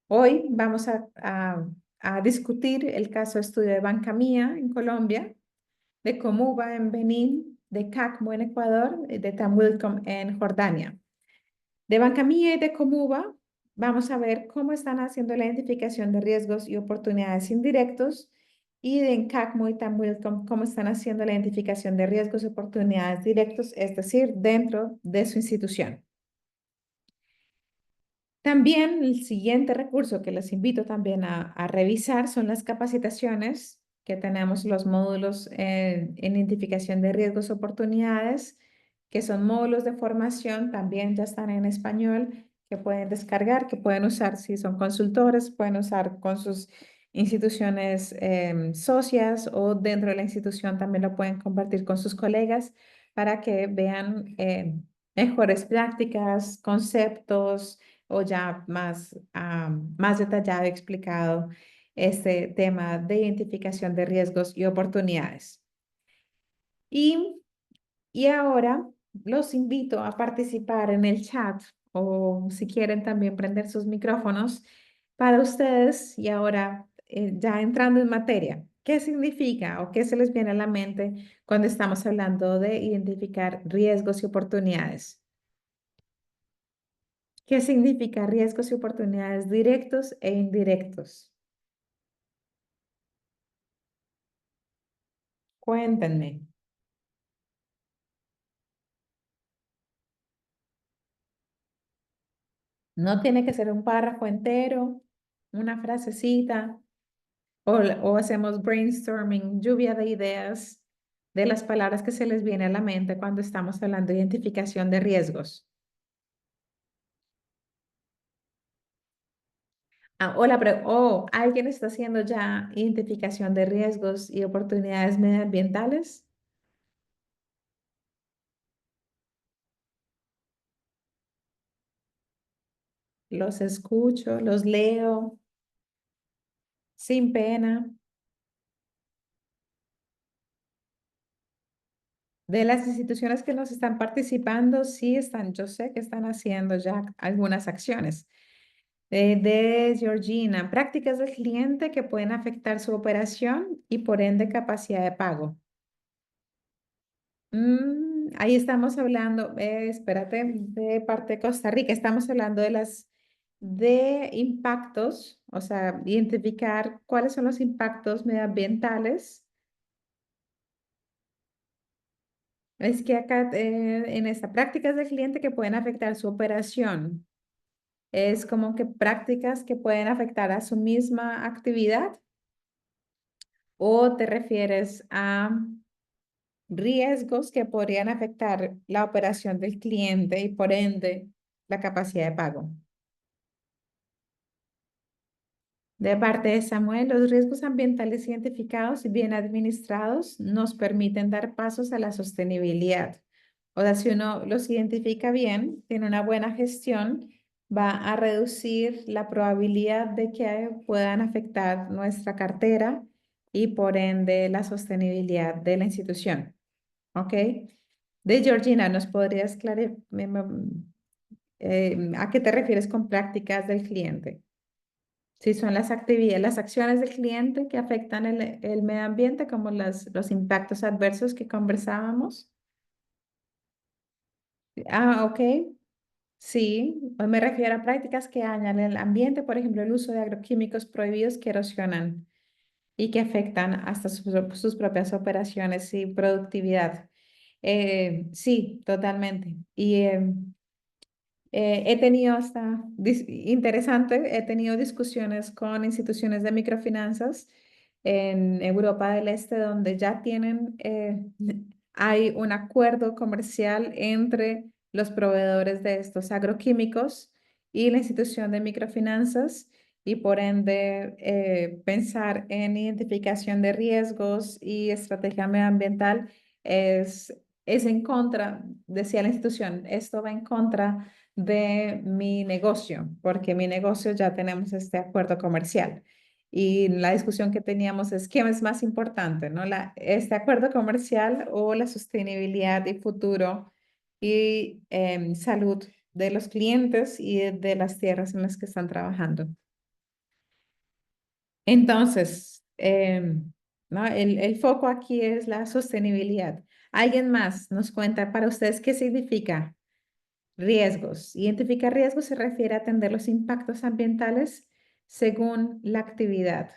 Hoy vamos a discutir el caso de estudio de Banca Mía en Colombia, de Comuba en Benín, de CACMO en Ecuador, de Tamwilcom en Jordania. De Bancamía y de Comuba vamos a ver cómo están haciendo la identificación de riesgos y oportunidades indirectos y de CACMO y Tamwilcom cómo están haciendo la identificación de riesgos y oportunidades directos, es decir, dentro de su institución. También el siguiente recurso que les invito también a revisar son las capacitaciones que tenemos los módulos en identificación de riesgos, oportunidades, que son módulos de formación, también ya están en español, que pueden descargar, que pueden usar si son consultores, pueden usar con sus instituciones socias o dentro de la institución también lo pueden compartir con sus colegas para que vean mejores prácticas, conceptos o ya más, más detallado explicado este tema de identificación de riesgos y oportunidades. Y, y ahora los invito a participar en el chat o si quieren también prender sus micrófonos para ustedes. Y ahora, ya entrando en materia, ¿qué significa o qué se les viene a la mente cuando estamos hablando de identificar riesgos y oportunidades? ¿Qué significa riesgos y oportunidades directos e indirectos? Cuéntenme. No tiene que ser un párrafo entero, una frasecita. O hacemos brainstorming, lluvia de ideas de las palabras que se les viene a la mente cuando estamos hablando de identificación de riesgos. ¿Alguien está haciendo ya identificación de riesgos y oportunidades medioambientales? Los escucho, los leo sin pena. De las instituciones que nos están participando, sí están, yo sé que están haciendo ya algunas acciones. De Georgina, prácticas del cliente que pueden afectar su operación y por ende capacidad de pago. Ahí estamos hablando, espérate, de parte de Costa Rica, estamos hablando de impactos, o sea, identificar cuáles son los impactos medioambientales. Es que acá en esta prácticas del cliente que pueden afectar su operación, es como que prácticas que pueden afectar a su misma actividad. ¿O te refieres a riesgos que podrían afectar la operación del cliente y por ende la capacidad de pago? De parte de Samuel, los riesgos ambientales identificados y bien administrados nos permiten dar pasos a la sostenibilidad. O sea, si uno los identifica bien, tiene una buena gestión, va a reducir la probabilidad de que puedan afectar nuestra cartera y por ende la sostenibilidad de la institución. ¿Ok? De Georgina, ¿nos podrías a qué te refieres con prácticas del cliente? Si son las actividades, las acciones del cliente que afectan el medio ambiente, como los impactos adversos que conversábamos. Ok. Sí, pues me refiero a prácticas que dañan el ambiente, por ejemplo, el uso de agroquímicos prohibidos que erosionan y que afectan hasta sus propias operaciones y productividad. Sí, totalmente. Y he tenido interesante, he tenido discusiones con instituciones de microfinanzas en Europa del Este donde ya tienen, hay un acuerdo comercial entre los proveedores de estos agroquímicos y la institución de microfinanzas y por ende pensar en identificación de riesgos y estrategia medioambiental es en contra, decía la institución, esto va en contra de mi negocio, porque mi negocio ya tenemos este acuerdo comercial. Y la discusión que teníamos es qué es más importante, ¿no? Este acuerdo comercial o la sostenibilidad y futuro y salud de los clientes y de las tierras en las que están trabajando. Entonces, ¿no? El foco aquí es la sostenibilidad. ¿Alguien más nos cuenta para ustedes qué significa riesgos? Identificar riesgos se refiere a atender los impactos ambientales según la actividad.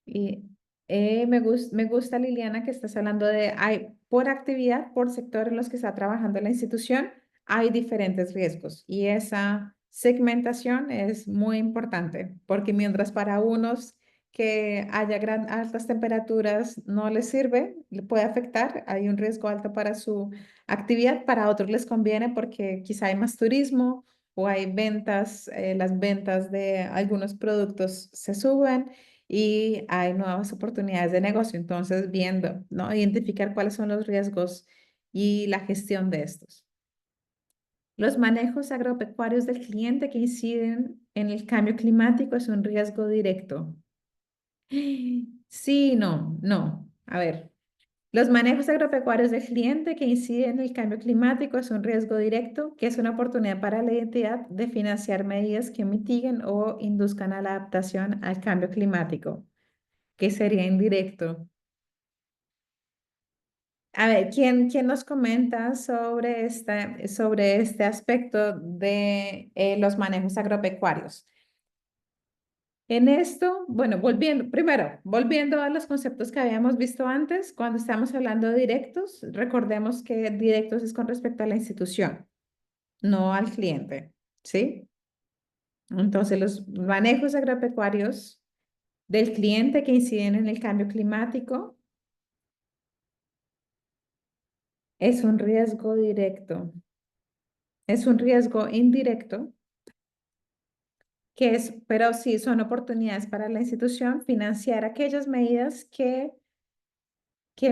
Y me gusta, Liliana, que estás hablando de, hay, por actividad, por sector en los que está trabajando la institución, hay diferentes riesgos. Y esa segmentación es muy importante, porque mientras para unos que haya altas temperaturas no les sirve, le puede afectar, hay un riesgo alto para su actividad, para otros les conviene porque quizá hay más turismo o hay ventas, las ventas de algunos productos se suben y hay nuevas oportunidades de negocio. Entonces, viendo, ¿no? Identificar cuáles son los riesgos y la gestión de estos. Los manejos agropecuarios del cliente que inciden en el cambio climático es un riesgo directo. Sí, no, no. A ver, los manejos agropecuarios del cliente que inciden en el cambio climático es un riesgo directo, que es una oportunidad para la entidad de financiar medidas que mitiguen o induzcan a la adaptación al cambio climático, que sería indirecto. A ver, ¿quién nos comenta sobre este aspecto de los manejos agropecuarios? En esto, bueno, volviendo a los conceptos que habíamos visto antes, cuando estamos hablando de directos, recordemos que directos es con respecto a la institución, no al cliente, ¿sí? Entonces, los manejos agropecuarios del cliente que inciden en el cambio climático es un riesgo directo, es un riesgo indirecto, pero sí son oportunidades para la institución financiar aquellas medidas que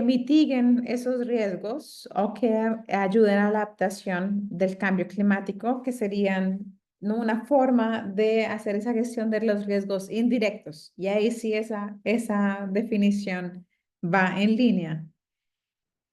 mitiguen esos riesgos o que ayuden a la adaptación del cambio climático, que serían, ¿no?, una forma de hacer esa gestión de los riesgos indirectos. Y ahí sí esa definición va en línea.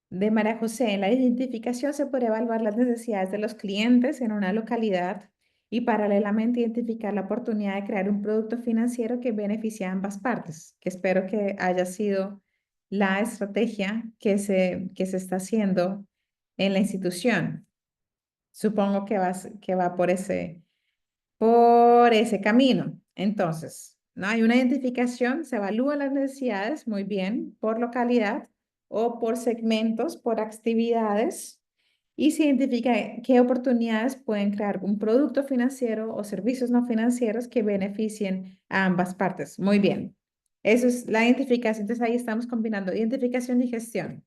De María José, en la identificación se puede evaluar las necesidades de los clientes en una localidad y paralelamente identificar la oportunidad de crear un producto financiero que beneficie a ambas partes, que espero que haya sido la estrategia que se está haciendo en la institución. Supongo que va por ese camino. Entonces, ¿no? Hay una identificación, se evalúan las necesidades muy bien por localidad o por segmentos, por actividades, y se identifica qué oportunidades pueden crear un producto financiero o servicios no financieros que beneficien a ambas partes. Muy bien. Eso es la identificación. Entonces ahí estamos combinando identificación y gestión.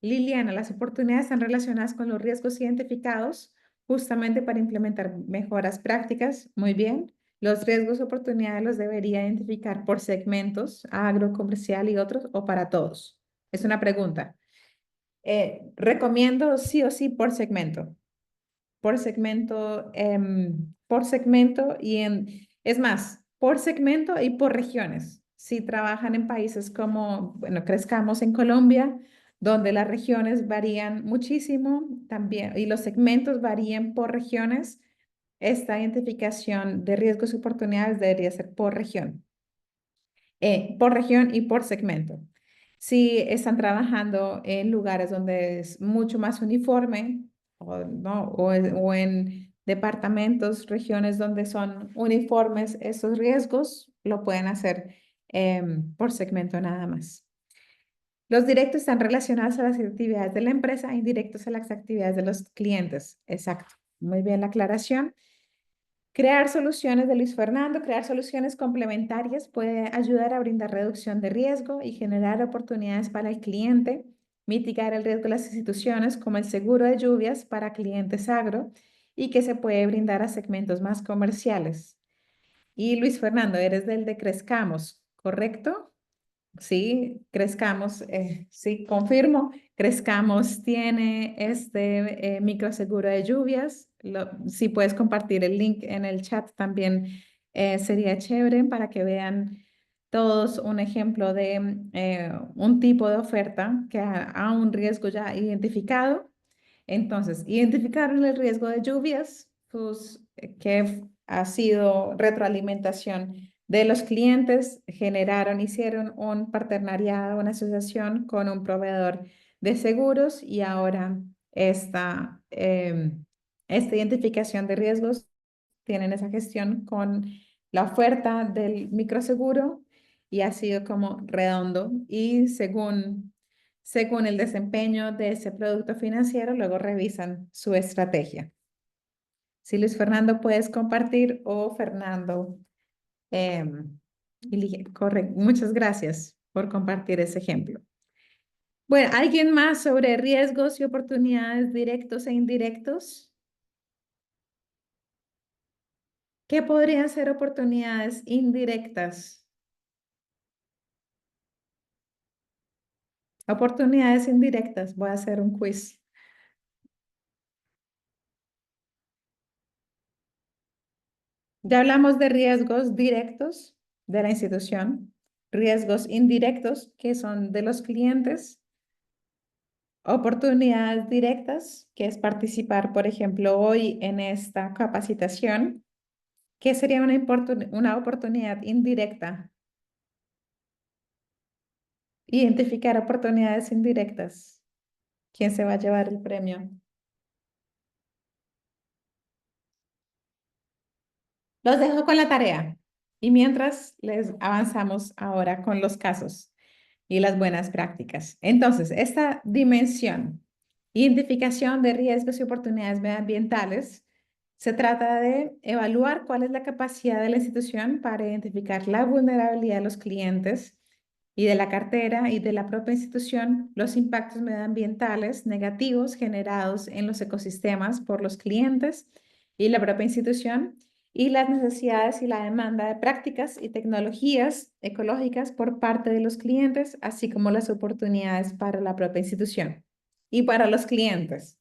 Liliana, las oportunidades están relacionadas con los riesgos identificados justamente para implementar mejoras prácticas. Muy bien. Los riesgos y oportunidades los debería identificar por segmentos, agro, comercial y otros, o para todos. Es una pregunta. Recomiendo sí o sí por segmento es más, por segmento y por regiones. Si trabajan en países como, bueno, Crezcamos en Colombia, donde las regiones varían muchísimo también y los segmentos varían por regiones, esta identificación de riesgos y oportunidades debería ser por región y por segmento. Si están trabajando en lugares donde es mucho más uniforme, ¿no? O en departamentos, regiones donde son uniformes esos riesgos, lo pueden hacer por segmento nada más. Los directos están relacionados a las actividades de la empresa, indirectos a las actividades de los clientes. Exacto. Muy bien la aclaración. Crear soluciones de Luis Fernando, crear soluciones complementarias puede ayudar a brindar reducción de riesgo y generar oportunidades para el cliente, mitigar el riesgo de las instituciones como el seguro de lluvias para clientes agro y que se puede brindar a segmentos más comerciales. Y Luis Fernando, eres del de Crezcamos, ¿correcto? Sí, Crezcamos, sí, confirmo. Crezcamos tiene este microseguro de lluvias. Si puedes compartir el link en el chat también sería chévere para que vean todos un ejemplo de un tipo de oferta que ha un riesgo ya identificado. Entonces, identificaron el riesgo de lluvias, que ha sido retroalimentación de los clientes, hicieron un partenariado, una asociación con un proveedor de seguros y ahora esta identificación de riesgos tienen esa gestión con la oferta del microseguro y ha sido como redondo y según el desempeño de ese producto financiero, luego revisan su estrategia. Si Luis Fernando puedes compartir o Fernando. Correcto. Muchas gracias por compartir ese ejemplo. Bueno, ¿alguien más sobre riesgos y oportunidades directos e indirectos? ¿Qué podrían ser oportunidades indirectas? Oportunidades indirectas. Voy a hacer un quiz. Ya hablamos de riesgos directos de la institución, riesgos indirectos que son de los clientes, oportunidades directas, que es participar, por ejemplo, hoy en esta capacitación. ¿Qué sería una oportunidad indirecta? Identificar oportunidades indirectas. ¿Quién se va a llevar el premio? Los dejo con la tarea y mientras les avanzamos ahora con los casos y las buenas prácticas. Entonces, esta dimensión, identificación de riesgos y oportunidades medioambientales, se trata de evaluar cuál es la capacidad de la institución para identificar la vulnerabilidad de los clientes y de la cartera y de la propia institución, los impactos medioambientales negativos generados en los ecosistemas por los clientes y la propia institución y las necesidades y la demanda de prácticas y tecnologías ecológicas por parte de los clientes, así como las oportunidades para la propia institución y para los clientes.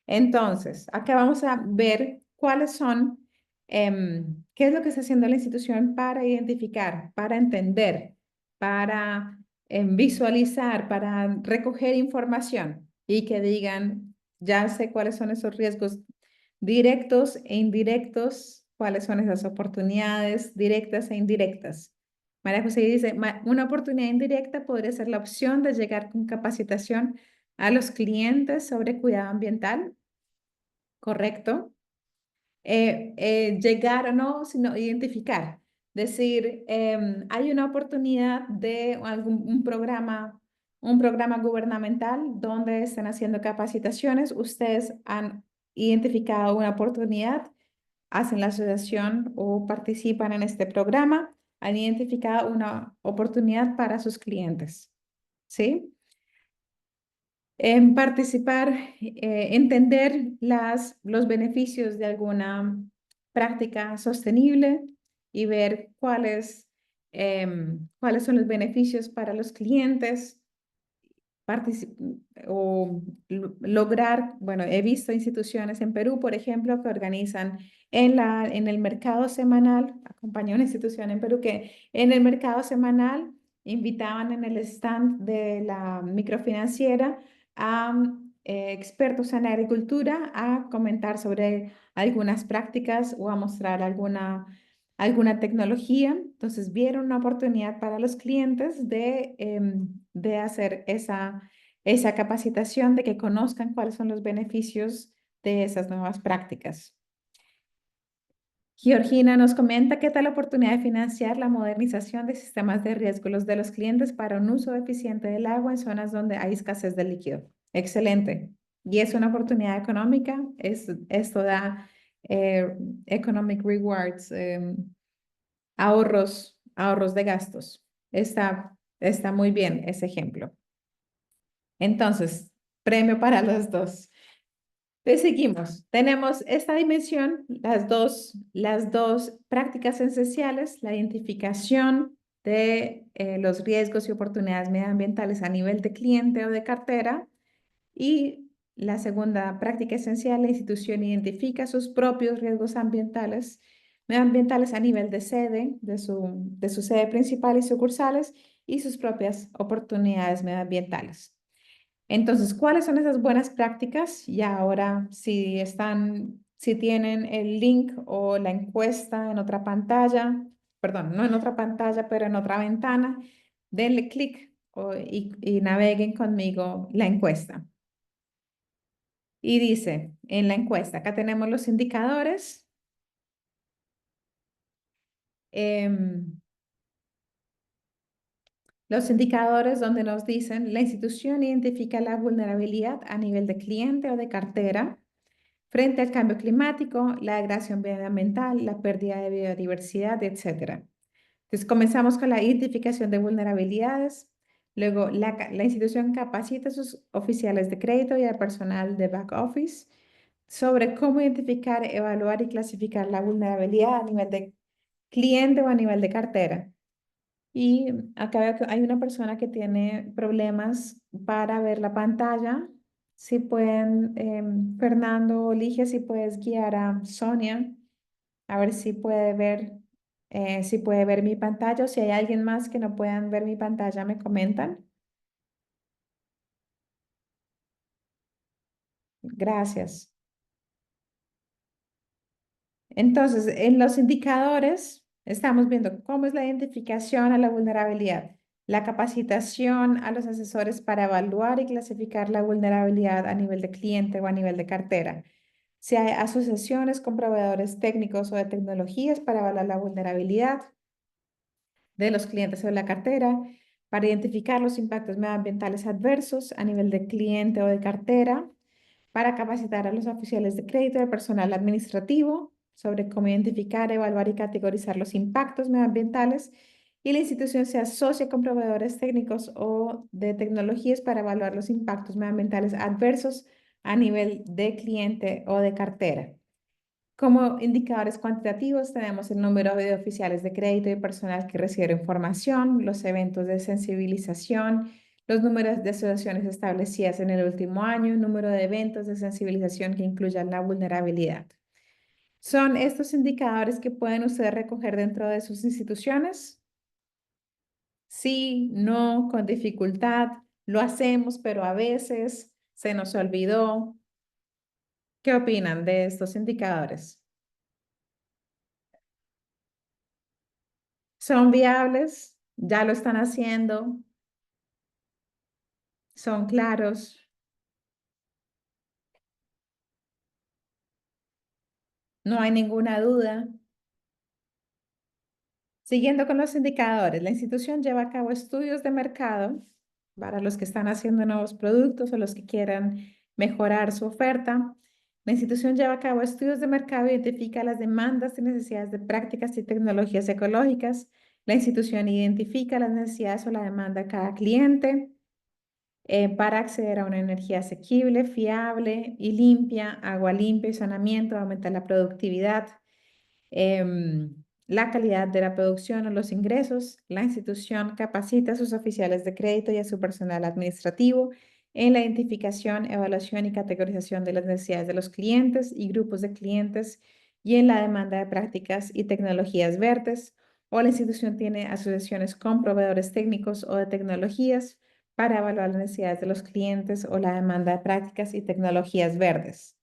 Entonces, acá vamos a ver cuáles son, qué es lo que está haciendo la institución para identificar, para entender, para visualizar, para recoger información y que digan, ya sé cuáles son esos riesgos directos e indirectos, cuáles son esas oportunidades directas e indirectas. María José dice, una oportunidad indirecta podría ser la opción de llegar con capacitación a los clientes sobre cuidado ambiental, ¿correcto? Llegar o no, sino identificar. Decir, hay una oportunidad de un programa gubernamental donde están haciendo capacitaciones. Ustedes han identificado una oportunidad, hacen la asociación o participan en este programa, han identificado una oportunidad para sus clientes. ¿Sí? En participar, entender los beneficios de alguna práctica sostenible y ver cuáles son los beneficios para los clientes o lograr, bueno, he visto instituciones en Perú, por ejemplo, que organizan en el mercado semanal, acompañé a una institución en Perú que en el mercado semanal invitaban en el stand de la microfinanciera a expertos en agricultura a comentar sobre algunas prácticas o a mostrar alguna tecnología. Entonces, vieron una oportunidad para los clientes de hacer esa capacitación, de que conozcan cuáles son los beneficios de esas nuevas prácticas. Georgina nos comenta qué tal la oportunidad de financiar la modernización de sistemas de riesgo los de los clientes para un uso eficiente del agua en zonas donde hay escasez de líquido. Excelente. Y es una oportunidad económica, esto da eh, economic rewards, ahorros de gastos. Está muy bien ese ejemplo. Entonces, premio para los dos. Pues seguimos. Tenemos esta dimensión, las dos prácticas esenciales, la identificación de los riesgos y oportunidades medioambientales a nivel de cliente o de cartera. Y la segunda práctica esencial, la institución identifica sus propios riesgos medioambientales a nivel de sede, de su sede principal y sucursales, y sus propias oportunidades medioambientales. Entonces, ¿cuáles son esas buenas prácticas? Y ahora, si tienen el link o la encuesta en otra pantalla, perdón, no en otra pantalla, pero en otra ventana, denle clic y naveguen conmigo la encuesta. Y dice en la encuesta, acá tenemos los indicadores. em, los indicadores donde nos dicen la institución identifica la vulnerabilidad a nivel de cliente o de cartera frente al cambio climático, la degradación medioambiental, la pérdida de biodiversidad, etcétera. Entonces, comenzamos con la identificación de vulnerabilidades. Luego, la institución capacita a sus oficiales de crédito y al personal de back office sobre cómo identificar, evaluar y clasificar la vulnerabilidad a nivel de cliente o a nivel de cartera. Y acá veo que hay una persona que tiene problemas para ver la pantalla. Si pueden, Fernando o Ligia, si puedes guiar a Sonia, a ver si puede ver mi pantalla o si hay alguien más que no puedan ver mi pantalla, me comentan. Gracias. Entonces, en los indicadores estamos viendo cómo es la identificación a la vulnerabilidad, la capacitación a los asesores para evaluar y clasificar la vulnerabilidad a nivel de cliente o a nivel de cartera. Si hay asociaciones con proveedores técnicos o de tecnologías para evaluar la vulnerabilidad de los clientes o de la cartera, para identificar los impactos medioambientales adversos a nivel de cliente o de cartera, para capacitar a los oficiales de crédito y al personal administrativo sobre cómo identificar, evaluar y categorizar los impactos medioambientales, y la institución se asocia con proveedores técnicos o de tecnologías para evaluar los impactos medioambientales adversos a nivel de cliente o de cartera. Como indicadores cuantitativos tenemos el número de oficiales de crédito y personal que recibe información, los eventos de sensibilización, los números de asociaciones establecidas en el último año, el número de eventos de sensibilización que incluyan la vulnerabilidad. ¿Son estos indicadores que pueden ustedes recoger dentro de sus instituciones? Sí, no, con dificultad, lo hacemos, pero a veces se nos olvidó. ¿Qué opinan de estos indicadores? ¿Son viables? ¿Ya lo están haciendo? ¿Son claros? ¿No hay ninguna duda? Siguiendo con los indicadores, la institución lleva a cabo estudios de mercado para los que están haciendo nuevos productos o los que quieran mejorar su oferta. La institución lleva a cabo estudios de mercado e identifica las demandas y necesidades de prácticas y tecnologías ecológicas. La institución identifica las necesidades o la demanda de cada cliente para acceder a una energía asequible, fiable y limpia, agua limpia y saneamiento, aumentar la productividad, la calidad de la producción o los ingresos. La institución capacita a sus oficiales de crédito y a su personal administrativo en la identificación, evaluación y categorización de las necesidades de los clientes y grupos de clientes y en la demanda de prácticas y tecnologías verdes. O la institución tiene asociaciones con proveedores técnicos o de tecnologías para evaluar las necesidades de los clientes o la demanda de prácticas y tecnologías verdes.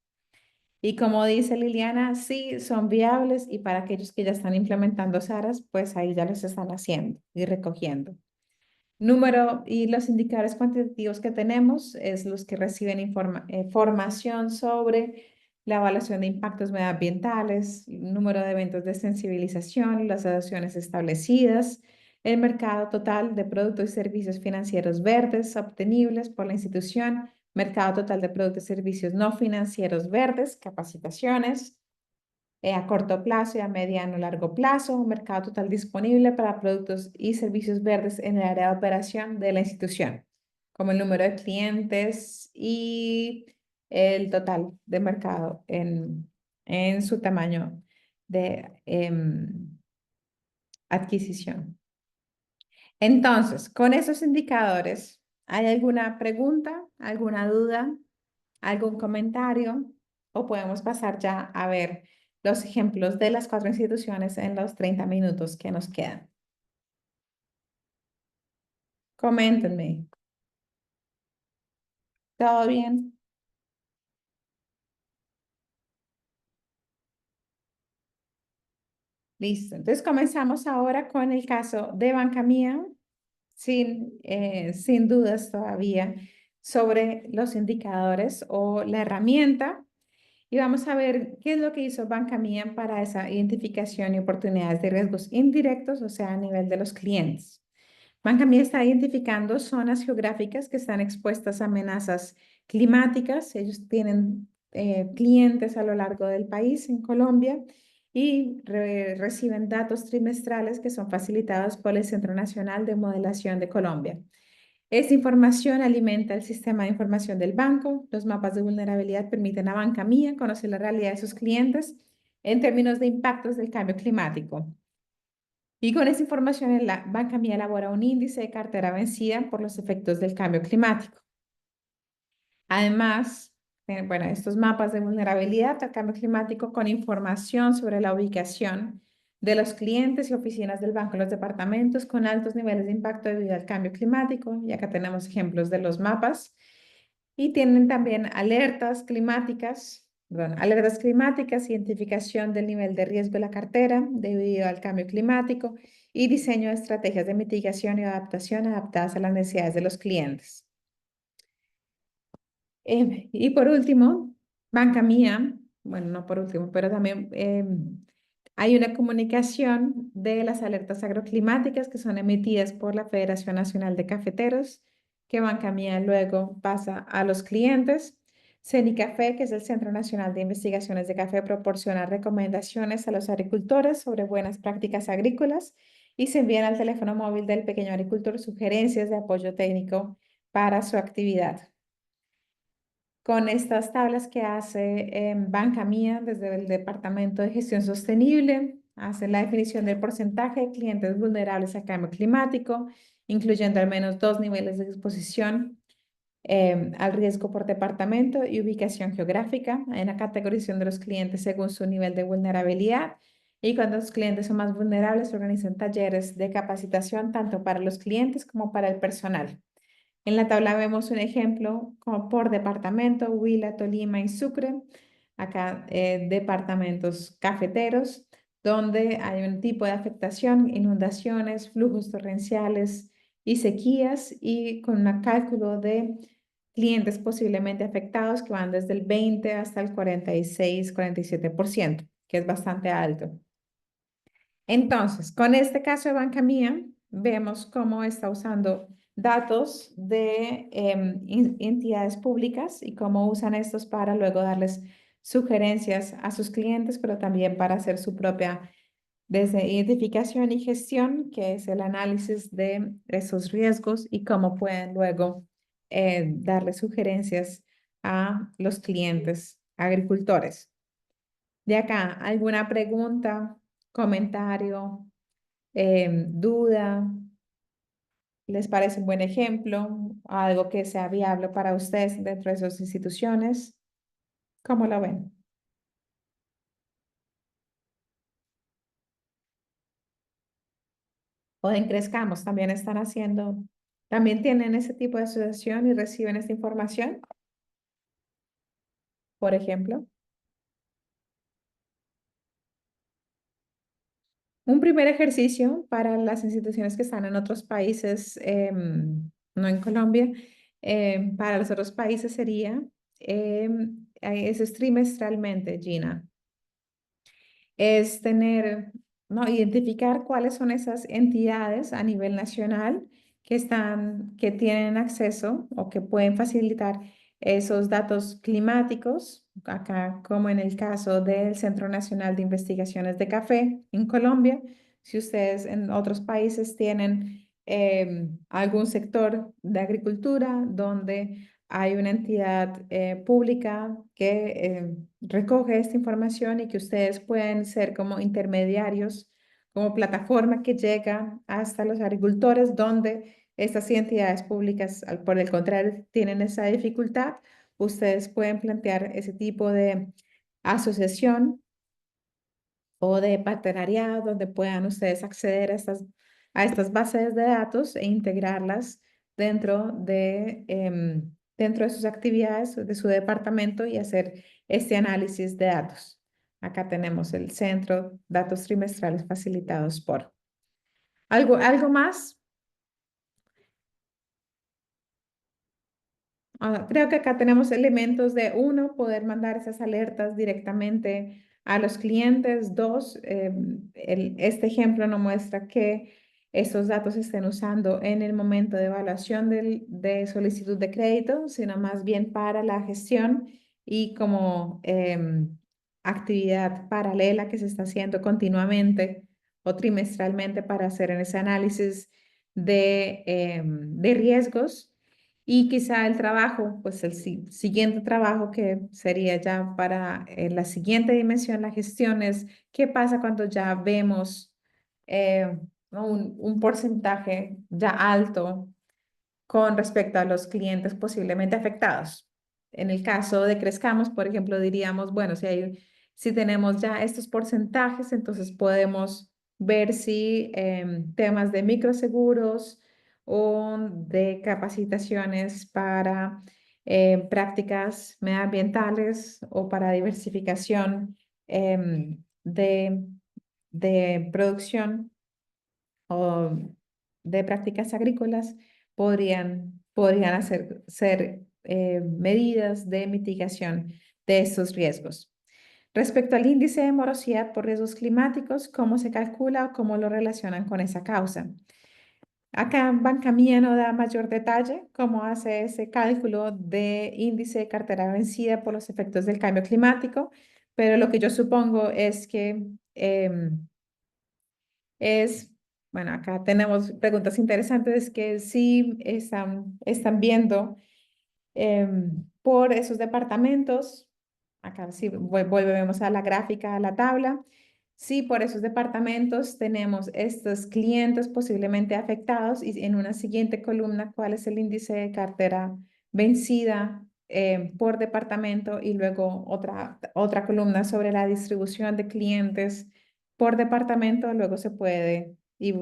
Y como dice Liliana, sí son viables y para aquellos que ya están implementando SARAS, pues ahí ya los están haciendo y recogiendo. Número y los indicadores cuantitativos que tenemos es los que reciben formación sobre la evaluación de impactos medioambientales, el número de eventos de sensibilización, las adopciones establecidas, el mercado total de productos y servicios financieros verdes obtenibles por la institución, mercado total de productos y servicios no financieros verdes, capacitaciones, a corto plazo y a mediano y largo plazo, un mercado total disponible para productos y servicios verdes en el área de operación de la institución, como el número de clientes y el total de mercado en su tamaño de adquisición. Entonces, con esos indicadores, ¿hay alguna pregunta, alguna duda, algún comentario? O podemos pasar ya a ver los ejemplos de las cuatro instituciones en los 30 minutos que nos quedan. Coméntenme. ¿Todo bien? Listo. Entonces comenzamos ahora con el caso de Banca Mía, sin dudas todavía, sobre los indicadores o la herramienta. Y vamos a ver qué es lo que hizo Banca Mía para esa identificación y oportunidades de riesgos indirectos, o sea, a nivel de los clientes. Banca Mía está identificando zonas geográficas que están expuestas a amenazas climáticas. Ellos tienen clientes a lo largo del país, en Colombia, y reciben datos trimestrales que son facilitados por el Centro Nacional de Modelación de Colombia. Esta información alimenta el sistema de información del banco. Los mapas de vulnerabilidad permiten a Banca Mía conocer la realidad de sus clientes en términos de impactos del cambio climático. Y con esta información, la Banca Mía elabora un índice de cartera vencida por los efectos del cambio climático. Además, bueno, estos mapas de vulnerabilidad al cambio climático con información sobre la ubicación de los clientes y oficinas del banco en los departamentos con altos niveles de impacto debido al cambio climático. Y acá tenemos ejemplos de los mapas. Y tienen también alertas climáticas, perdón, alertas climáticas, identificación del nivel de riesgo de la cartera debido al cambio climático y diseño de estrategias de mitigación y adaptación adaptadas a las necesidades de los clientes. Y por último, Banca Mía, bueno, no por último, pero también hay una comunicación de las alertas agroclimáticas que son emitidas por la Federación Nacional de Cafeteros, que Banca Mía luego pasa a los clientes. CENICAFE, que es el Centro Nacional de Investigaciones de Café, proporciona recomendaciones a los agricultores sobre buenas prácticas agrícolas y se envían al teléfono móvil del pequeño agricultor sugerencias de apoyo técnico para su actividad. Con estas tablas que hace Banca Mía desde el Departamento de Gestión Sostenible, hace la definición del porcentaje de clientes vulnerables al cambio climático, incluyendo al menos 2 niveles de exposición al riesgo por departamento y ubicación geográfica. Hay una categorización de los clientes según su nivel de vulnerabilidad. Y cuando los clientes son más vulnerables, se organizan talleres de capacitación tanto para los clientes como para el personal. En la tabla vemos un ejemplo como por departamento, Huila, Tolima y Sucre. Acá departamentos cafeteros, donde hay un tipo de afectación, inundaciones, flujos torrenciales y sequías, y con un cálculo de clientes posiblemente afectados que van desde el 20 hasta el 46-47%, que es bastante alto. Entonces, con este caso de Banca Mía, vemos cómo está usando datos de entidades públicas y cómo usan estos para luego darles sugerencias a sus clientes, pero también para hacer su propia desde identificación y gestión, que es el análisis de esos riesgos y cómo pueden luego darle sugerencias a los clientes agricultores. De acá, ¿alguna pregunta, comentario, duda? ¿Les parece un buen ejemplo? ¿Algo que sea viable para ustedes dentro de sus instituciones? ¿Cómo lo ven? O en Crezcamos también están haciendo, también tienen ese tipo de asociación y reciben esta información, por ejemplo. Un primer ejercicio para las instituciones que están en otros países, no en Colombia, para los otros países sería, es trimestralmente, Gina, es tener, ¿no? Identificar cuáles son esas entidades a nivel nacional que tienen acceso o que pueden facilitar esos datos climáticos, acá como en el caso del Centro Nacional de Investigaciones de Café en Colombia. Si ustedes en otros países tienen algún sector de agricultura donde hay una entidad pública que recoge esta información y que ustedes pueden ser como intermediarios, como plataforma que llega hasta los agricultores, donde estas entidades públicas, por el contrario, tienen esa dificultad. Ustedes pueden plantear ese tipo de asociación o de partenariado donde puedan ustedes acceder a estas bases de datos e integrarlas dentro de sus actividades de su departamento y hacer este análisis de datos. Acá tenemos el centro, datos trimestrales facilitados por. ¿Algo más? Creo que acá tenemos elementos de, uno, poder mandar esas alertas directamente a los clientes. Dos, este ejemplo no muestra que esos datos se estén usando en el momento de evaluación de solicitud de crédito, sino más bien para la gestión y como actividad paralela que se está haciendo continuamente o trimestralmente para hacer en ese análisis de riesgos y quizá el trabajo, pues el siguiente trabajo que sería ya para la siguiente dimensión, la gestión es qué pasa cuando ya vemos ¿no? un porcentaje ya alto con respecto a los clientes posiblemente afectados. En el caso de Crezcamos, por ejemplo, diríamos, bueno, si tenemos ya estos porcentajes, entonces podemos ver si temas de microseguros o de capacitaciones para prácticas medioambientales o para diversificación de producción o de prácticas agrícolas podrían ser medidas de mitigación de estos riesgos. Respecto al índice de morosidad por riesgos climáticos, ¿cómo se calcula o cómo lo relacionan con esa causa? Acá Banca Mía no da mayor detalle cómo hace ese cálculo de índice de cartera vencida por los efectos del cambio climático, pero lo que yo supongo es que es, bueno, acá tenemos preguntas interesantes que sí están viendo por esos departamentos. Acá sí volvemos a la gráfica, a la tabla. Sí, por esos departamentos tenemos estos clientes posiblemente afectados y en una siguiente columna, cuál es el índice de cartera vencida por departamento y luego otra columna sobre la distribución de clientes por departamento, luego se puede, y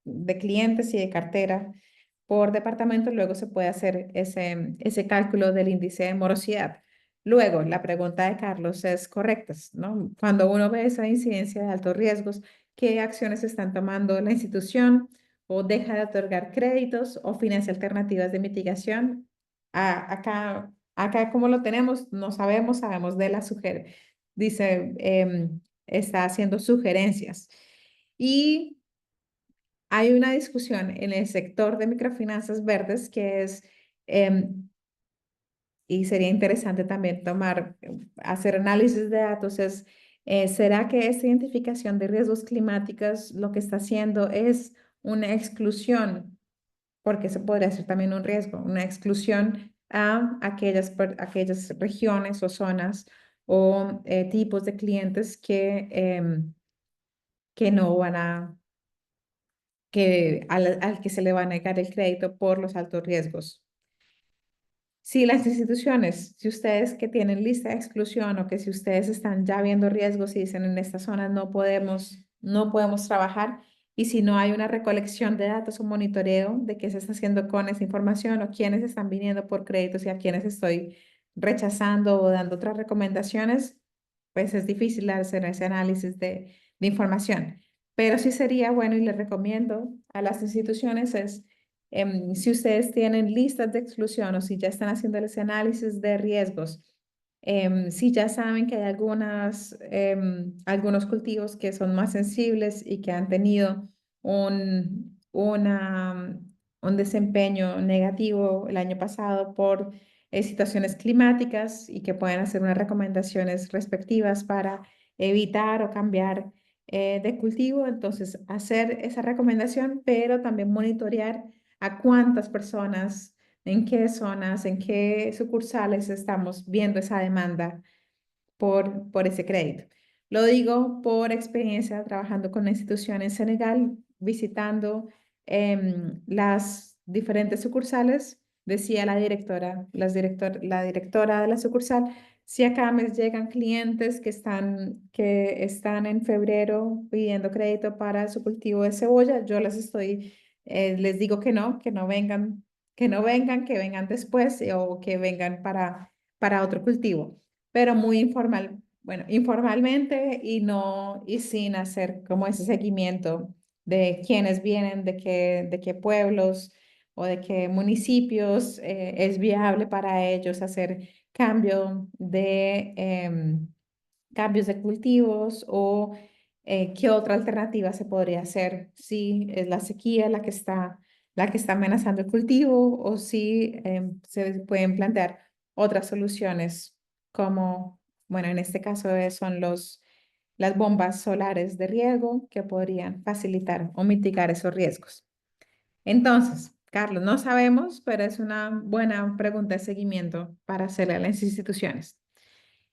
de clientes y de cartera por departamento, luego se puede hacer ese cálculo del índice de morosidad. Luego, la pregunta de Carlos es correcta, ¿no? Cuando uno ve esa incidencia de altos riesgos, ¿qué acciones están tomando la institución o deja de otorgar créditos o financia alternativas de mitigación? Acá como lo tenemos, no sabemos, sabemos de la sugerencia. Dice, está haciendo sugerencias. Y hay una discusión en el sector de microfinanzas verdes que es, y sería interesante también hacer análisis de datos, ¿será que esta identificación de riesgos climáticos lo que está haciendo es una exclusión? Porque eso podría ser también un riesgo, una exclusión a aquellas regiones o zonas o tipos de clientes que no van al que se le va a negar el crédito por los altos riesgos. Si las instituciones, si ustedes que tienen lista de exclusión o que si ustedes están ya viendo riesgos y dicen en estas zonas no podemos trabajar, y si no hay una recolección de datos o monitoreo de qué se está haciendo con esa información o quiénes están viniendo por créditos y a quiénes estoy rechazando o dando otras recomendaciones, pues es difícil hacer ese análisis de información. Pero sí sería bueno y les recomiendo a las instituciones si ustedes tienen listas de exclusión o si ya están haciendo ese análisis de riesgos, si ya saben que hay algunos cultivos que son más sensibles y que han tenido un desempeño negativo el año pasado por situaciones climáticas y que pueden hacer unas recomendaciones respectivas para evitar o cambiar de cultivo, entonces hacer esa recomendación, pero también monitorear a cuántas personas, en qué zonas, en qué sucursales estamos viendo esa demanda por ese crédito. Lo digo por experiencia trabajando con la institución en Senegal, visitando las diferentes sucursales. Decía la directora de la sucursal, si acá me llegan clientes que están en febrero pidiendo crédito para su cultivo de cebolla, yo les digo que no vengan, que vengan después o que vengan para otro cultivo, pero muy informal, bueno, informalmente y no, y sin hacer como ese seguimiento de quiénes vienen, de qué pueblos o de qué municipios es viable para ellos hacer cambios de cultivos o qué otra alternativa se podría hacer si es la sequía la que está amenazando el cultivo o si se pueden plantear otras soluciones como, bueno, en este caso son las bombas solares de riego que podrían facilitar o mitigar esos riesgos. Entonces, Carlos, no sabemos, pero es una buena pregunta de seguimiento para hacerle a las instituciones.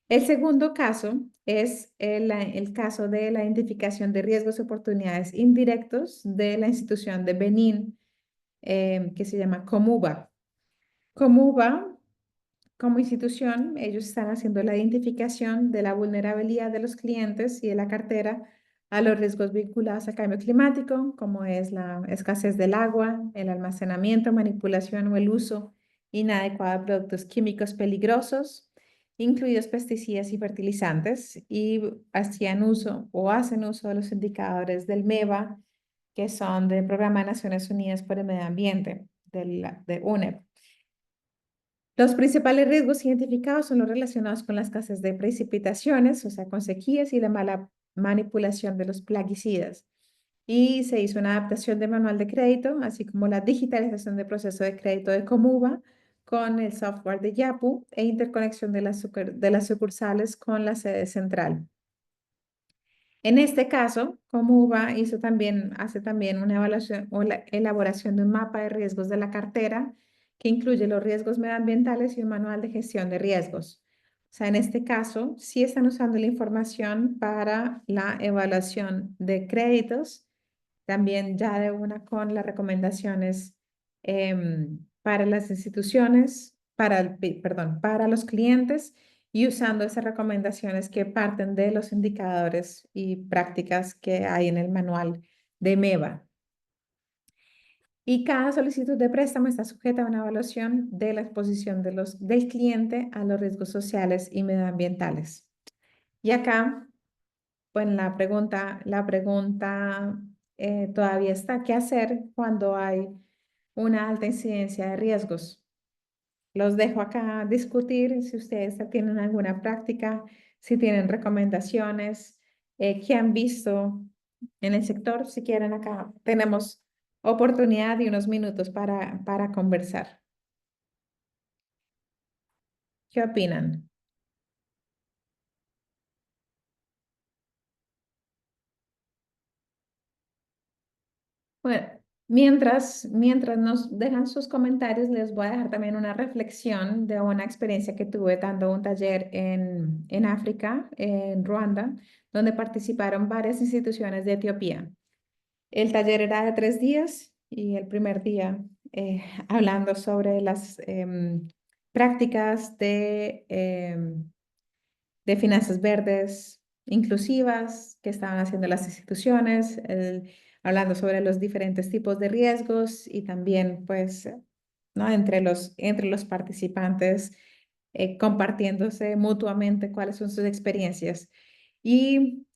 El segundo caso es el caso de la identificación de riesgos y oportunidades indirectos de la institución de Benín, que se llama Comuba. Comuba, como institución, ellos están haciendo la identificación de la vulnerabilidad de los clientes y de la cartera a los riesgos vinculados al cambio climático, como es la escasez del agua, el almacenamiento, manipulación o el uso inadecuado de productos químicos peligrosos, incluidos pesticidas y fertilizantes, y hacían uso o hacen uso de los indicadores del MEVA, que son del Programa de Naciones Unidas por el Medio Ambiente, de UNEP. Los principales riesgos identificados son los relacionados con la escasez de precipitaciones, o sea, con sequías y la mala manipulación de los plaguicidas. Y se hizo una adaptación de manual de crédito, así como la digitalización del proceso de crédito de Comuba con el software de Yapu e interconexión de las sucursales con la sede central. En este caso, Comuba hace también una evaluación o la elaboración de un mapa de riesgos de la cartera que incluye los riesgos medioambientales y un manual de gestión de riesgos. O sea, en este caso, sí están usando la información para la evaluación de créditos, también ya de una con las recomendaciones para las instituciones, perdón, para los clientes y usando esas recomendaciones que parten de los indicadores y prácticas que hay en el manual de MEVA. Y cada solicitud de préstamo está sujeta a una evaluación de la exposición del cliente a los riesgos sociales y medioambientales. Y acá, bueno, la pregunta todavía está, ¿qué hacer cuando hay una alta incidencia de riesgos? Los dejo acá discutir si ustedes tienen alguna práctica, si tienen recomendaciones, qué han visto en el sector. Si quieren, acá tenemos oportunidad y unos minutos para conversar. ¿Qué opinan? Bueno, mientras nos dejan sus comentarios, les voy a dejar también una reflexión de una experiencia que tuve dando un taller en África, en Ruanda, donde participaron varias instituciones de Etiopía. El taller era de 3 días y el primer día hablando sobre las prácticas de finanzas verdes inclusivas que estaban haciendo las instituciones, hablando sobre los diferentes tipos de riesgos y también, pues, ¿no? Entre los participantes, compartiéndose mutuamente cuáles son sus experiencias. Y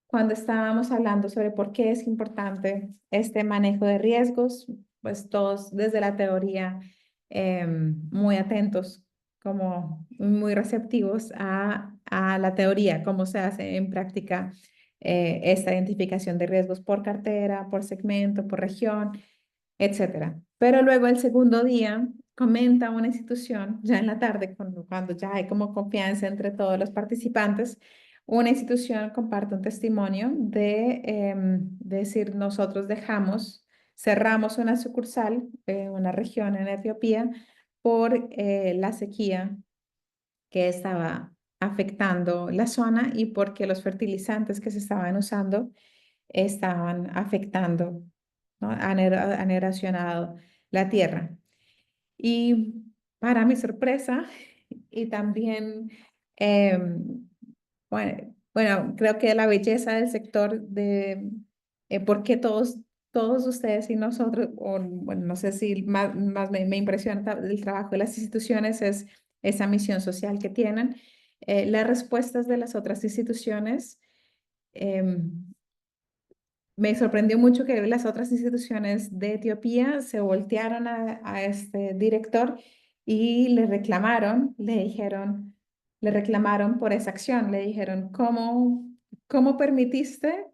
cuando estábamos hablando sobre por qué es importante este manejo de riesgos, pues todos desde la teoría muy atentos, como muy receptivos a la teoría, cómo se hace en práctica esta identificación de riesgos por cartera, por segmento, por región, etcétera. Pero luego el segundo día comenta una institución, ya en la tarde, cuando ya hay como confianza entre todos los participantes, una institución comparte un testimonio de decir, nosotros cerramos una sucursal, una región en Etiopía, por la sequía que estaba afectando la zona y porque los fertilizantes que se estaban usando estaban afectando, ¿no? Han erosionado la tierra. Y para mi sorpresa, y también, bueno, creo que la belleza del sector de por qué todos ustedes y nosotros, o bueno, no sé si más me impresiona el trabajo de las instituciones, es esa misión social que tienen. Las respuestas de las otras instituciones me sorprendió mucho que las otras instituciones de Etiopía se voltearon a este director y le reclamaron por esa acción, le dijeron, ¿cómo permitiste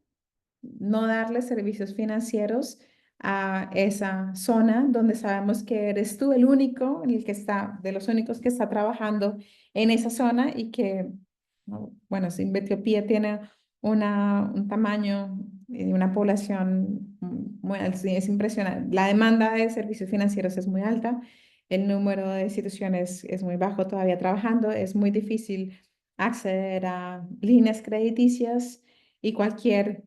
no darle servicios financieros a esa zona donde sabemos que eres tú el único, de los únicos que está trabajando en esa zona y que, ¿no? Bueno, si Etiopía tiene un tamaño y una población sí, es impresionante. La demanda de servicios financieros es muy alta, el número de instituciones es muy bajo todavía trabajando, es muy difícil acceder a líneas crediticias y cualquier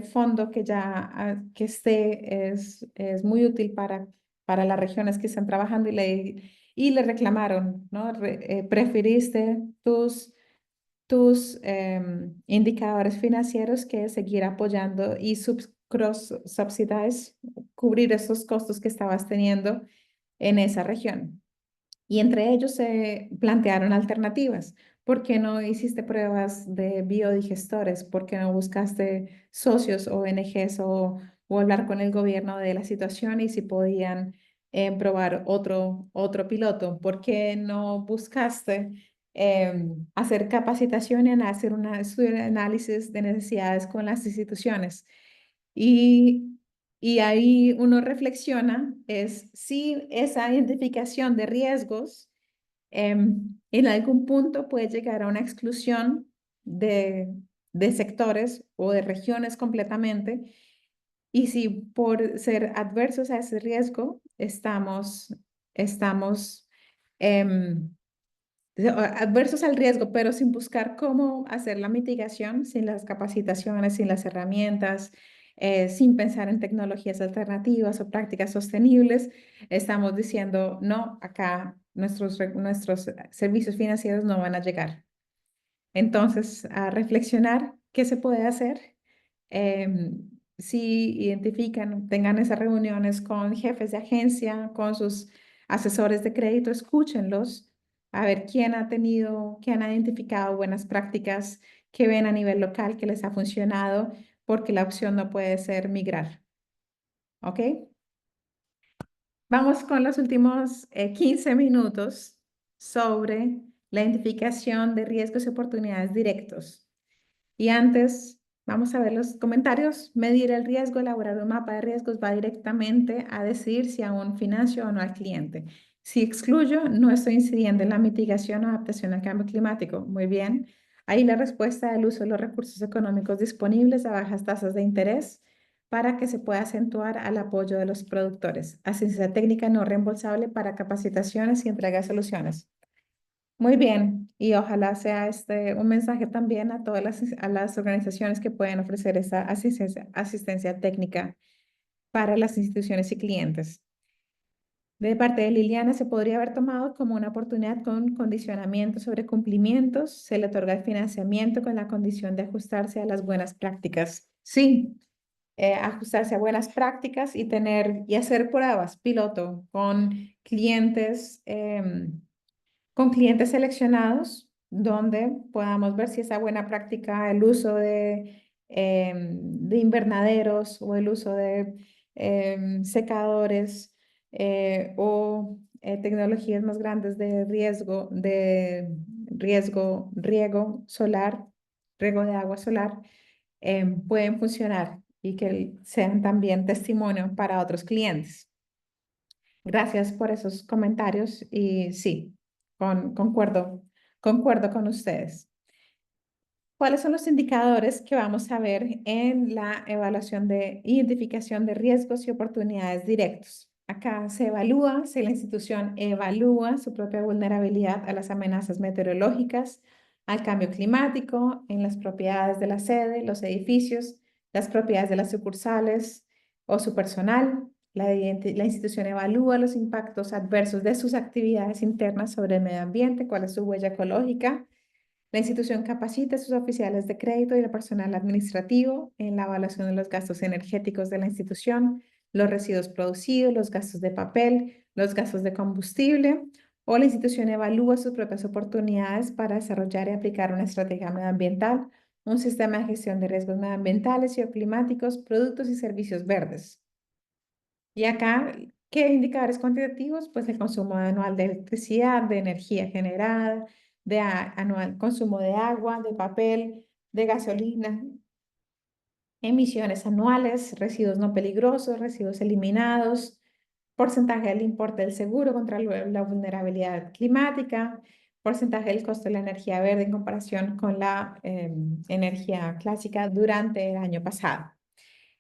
fondo que ya que esté es muy útil para las regiones que están trabajando y le reclamaron, ¿no? Preferiste tus indicadores financieros que seguir apoyando y cross-subsidize, cubrir esos costos que estabas teniendo en esa región. Y entre ellos se plantearon alternativas. ¿Por qué no hiciste pruebas de biodigestores? ¿Por qué no buscaste socios, ONGs o hablar con el gobierno de la situación y si podían probar otro piloto? ¿Por qué no buscaste hacer capacitación y hacer un estudio de análisis de necesidades con las instituciones? Y, y ahí uno reflexiona, es si esa identificación de riesgos en algún punto puede llegar a una exclusión de sectores o de regiones completamente, y si por ser adversos a ese riesgo estamos em, adversos al riesgo, pero sin buscar cómo hacer la mitigación, sin las capacitaciones, sin las herramientas, sin pensar en tecnologías alternativas o prácticas sostenibles, estamos diciendo, no, acá nuestros servicios financieros no van a llegar. Entonces, a reflexionar qué se puede hacer. Si identifican, tengan esas reuniones con jefes de agencia, con sus asesores de crédito, escúchenlos a ver quién ha identificado buenas prácticas, qué ven a nivel local que les ha funcionado, porque la opción no puede ser migrar. ¿Ok? Vamos con los últimos 15 minutos sobre la identificación de riesgos y oportunidades directos. Y antes, vamos a ver los comentarios. Medir el riesgo, elaborar un mapa de riesgos va directamente a decidir si aún financio o no al cliente. Si excluyo, no estoy incidiendo en la mitigación o adaptación al cambio climático. Muy bien. Ahí la respuesta del uso de los recursos económicos disponibles a bajas tasas de interés para que se pueda acentuar al apoyo de los productores. Asistencia técnica no reembolsable para capacitaciones y entrega de soluciones. Muy bien, y ojalá sea un mensaje también a todas a las organizaciones que pueden ofrecer esa asistencia técnica para las instituciones y clientes. De parte de Liliana, se podría haber tomado como una oportunidad con condicionamiento sobre cumplimientos. Se le otorga el financiamiento con la condición de ajustarse a las buenas prácticas. Sí, ajustarse a buenas prácticas y hacer pruebas piloto con clientes seleccionados donde podamos ver si esa buena práctica, el uso de invernaderos o el uso de secadores o tecnologías más grandes riego solar, riego de agua solar, pueden funcionar y que sean también testimonio para otros clientes. Gracias por esos comentarios y sí, concuerdo con ustedes. ¿Cuáles son los indicadores que vamos a ver en la evaluación de identificación de riesgos y oportunidades directos? Acá se evalúa si la institución evalúa su propia vulnerabilidad a las amenazas meteorológicas, al cambio climático, en las propiedades de la sede, los edificios, las propiedades de las sucursales o su personal. La institución evalúa los impactos adversos de sus actividades internas sobre el medio ambiente, cuál es su huella ecológica. La institución capacita a sus oficiales de crédito y el personal administrativo en la evaluación de los gastos energéticos de la institución, los residuos producidos, los gastos de papel, los gastos de combustible, o la institución evalúa sus propias oportunidades para desarrollar y aplicar una estrategia medioambiental, un sistema de gestión de riesgos medioambientales y o climáticos, productos y servicios verdes. Y acá, ¿qué indicadores cuantitativos? Pues el consumo anual de electricidad, de energía generada, anual consumo de agua, de papel, de gasolina, emisiones anuales, residuos no peligrosos, residuos eliminados, porcentaje del importe del seguro contra la vulnerabilidad climática, porcentaje del costo de la energía verde en comparación con la energía clásica durante el año pasado.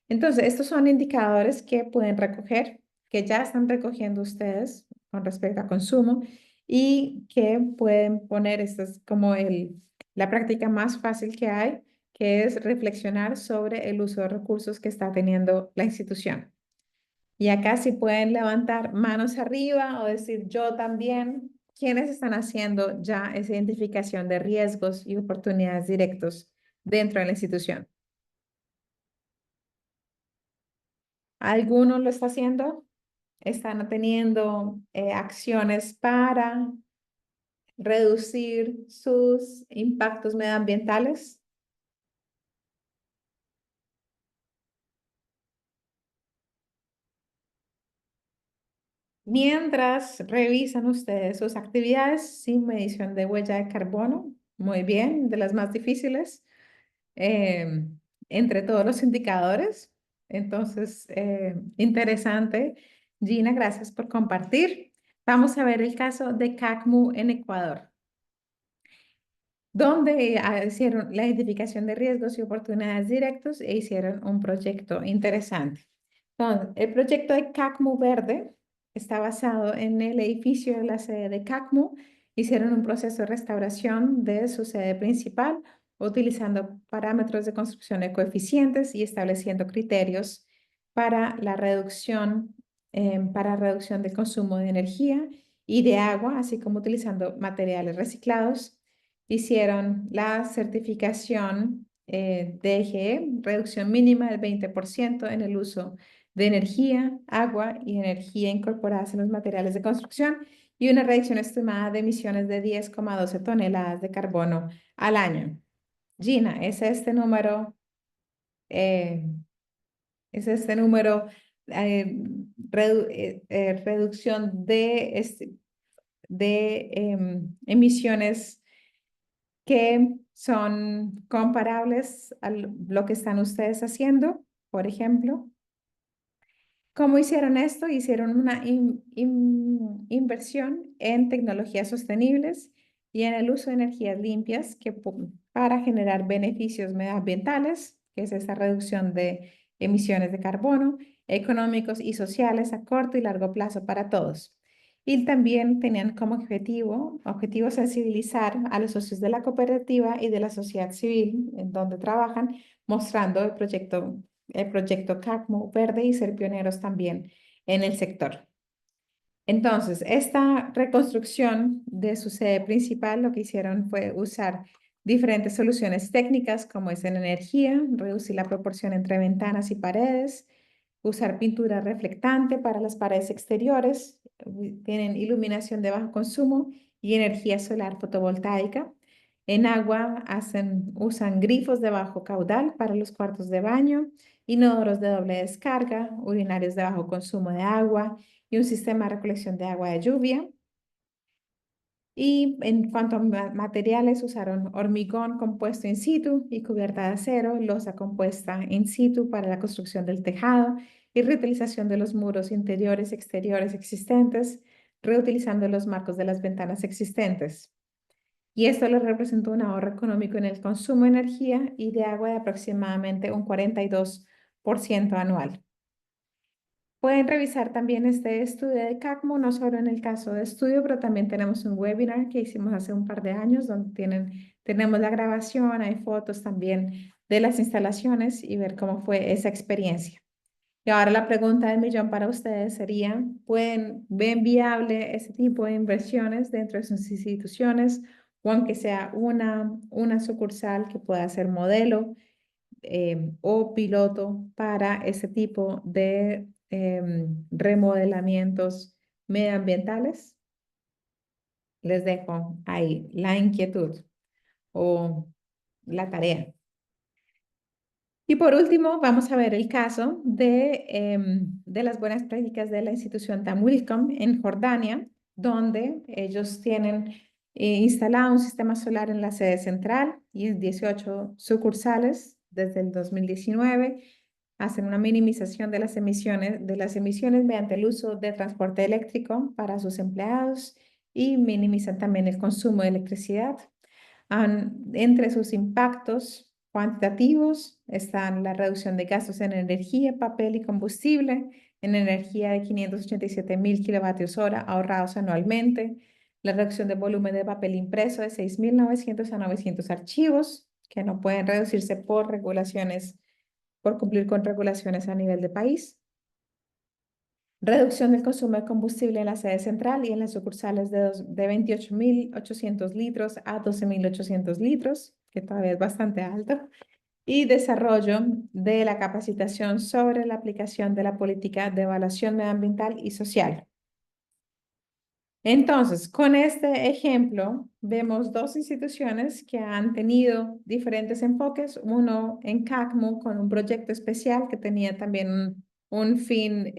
Entonces, estos son indicadores que pueden recoger, que ya están recogiendo ustedes con respecto a consumo y que pueden poner, esta es como la práctica más fácil que hay, que es reflexionar sobre el uso de recursos que está teniendo la institución. Y acá sí pueden levantar manos arriba o decir yo también. ¿Quiénes están haciendo ya esa identificación de riesgos y oportunidades directos dentro de la institución? ¿Alguno lo está haciendo? ¿Están teniendo acciones para reducir sus impactos medioambientales? Mientras revisan ustedes sus actividades sin medición de huella de carbono, muy bien, de las más difíciles, eh, entre todos los indicadores. Entonces, interesante. Gina, gracias por compartir. Vamos a ver el caso de CACMU en Ecuador, donde hicieron la identificación de riesgos y oportunidades directos e hicieron un proyecto interesante. Entonces, el proyecto de CACMU Verde está basado en el edificio de la sede de CACMU. Hicieron un proceso de restauración de su sede principal, utilizando parámetros de construcción ecoeficientes y estableciendo criterios para la reducción, para reducción del consumo de energía y de agua, así como utilizando materiales reciclados. Hicieron la certificación DGE, reducción mínima del 20% en el uso de energía, agua y energía incorporadas en los materiales de construcción y una reducción estimada de emisiones de 10,12 toneladas de carbono al año. Gina, eh, es este número, reducción de emisiones que son comparables a lo que están ustedes haciendo, por ejemplo. ¿Cómo hicieron esto? Hicieron una inversión en tecnologías sostenibles y en el uso de energías limpias para generar beneficios medioambientales, que es esta reducción de emisiones de carbono, económicos y sociales a corto y largo plazo para todos. Y también tenían como objetivo sensibilizar a los socios de la cooperativa y de la sociedad civil en donde trabajan, mostrando el proyecto CACMO Verde y ser pioneros también en el sector. Entonces, esta reconstrucción de su sede principal, lo que hicieron fue usar diferentes soluciones técnicas, como es en energía, reducir la proporción entre ventanas y paredes, usar pintura reflectante para las paredes exteriores, tienen iluminación de bajo consumo y energía solar fotovoltaica. En agua usan grifos de bajo caudal para los cuartos de baño, inodoros de doble descarga, urinarios de bajo consumo de agua y un sistema de recolección de agua de lluvia. Y en cuanto a materiales, usaron hormigón compuesto in situ y cubierta de acero, losa compuesta in situ para la construcción del tejado y reutilización de los muros interiores y exteriores existentes, reutilizando los marcos de las ventanas existentes. Y esto le representó un ahorro económico en el consumo de energía y de agua de aproximadamente un 42% anual. Pueden revisar también este estudio de CACMO, no solo en el caso de estudio, pero también tenemos un webinar que hicimos hace un par de años donde tenemos la grabación, hay fotos también de las instalaciones y ver cómo fue esa experiencia. Y ahora la pregunta del millón para ustedes sería, ¿ven viable ese tipo de inversiones dentro de sus instituciones o aunque sea una sucursal que pueda ser modelo o piloto para ese tipo de remodelamientos medioambientales? Les dejo ahí la inquietud o la tarea. Y por último, vamos a ver el caso de las buenas prácticas de la institución Tamwilcom en Jordania, donde ellos tienen instalado un sistema solar en la sede central y en 18 sucursales desde el 2019. Hacen una minimización de las emisiones mediante el uso de transporte eléctrico para sus empleados y minimizan también el consumo de electricidad. Entre sus impactos cuantitativos están la reducción de gastos en energía, papel y combustible, en energía de 587.000 kilovatios hora ahorrados anualmente, la reducción del volumen de papel impreso de 6.900 a 900 archivos, que no pueden reducirse por regulaciones, por cumplir con regulaciones a nivel de país. Reducción del consumo de combustible en la sede central y en las sucursales de 28.800 litros a 12.800 litros, que todavía es bastante alto. Y desarrollo de la capacitación sobre la aplicación de la política de evaluación medioambiental y social. Entonces, con este ejemplo, vemos dos instituciones que han tenido diferentes enfoques. Uno en CACMU con un proyecto especial que tenía también un fin,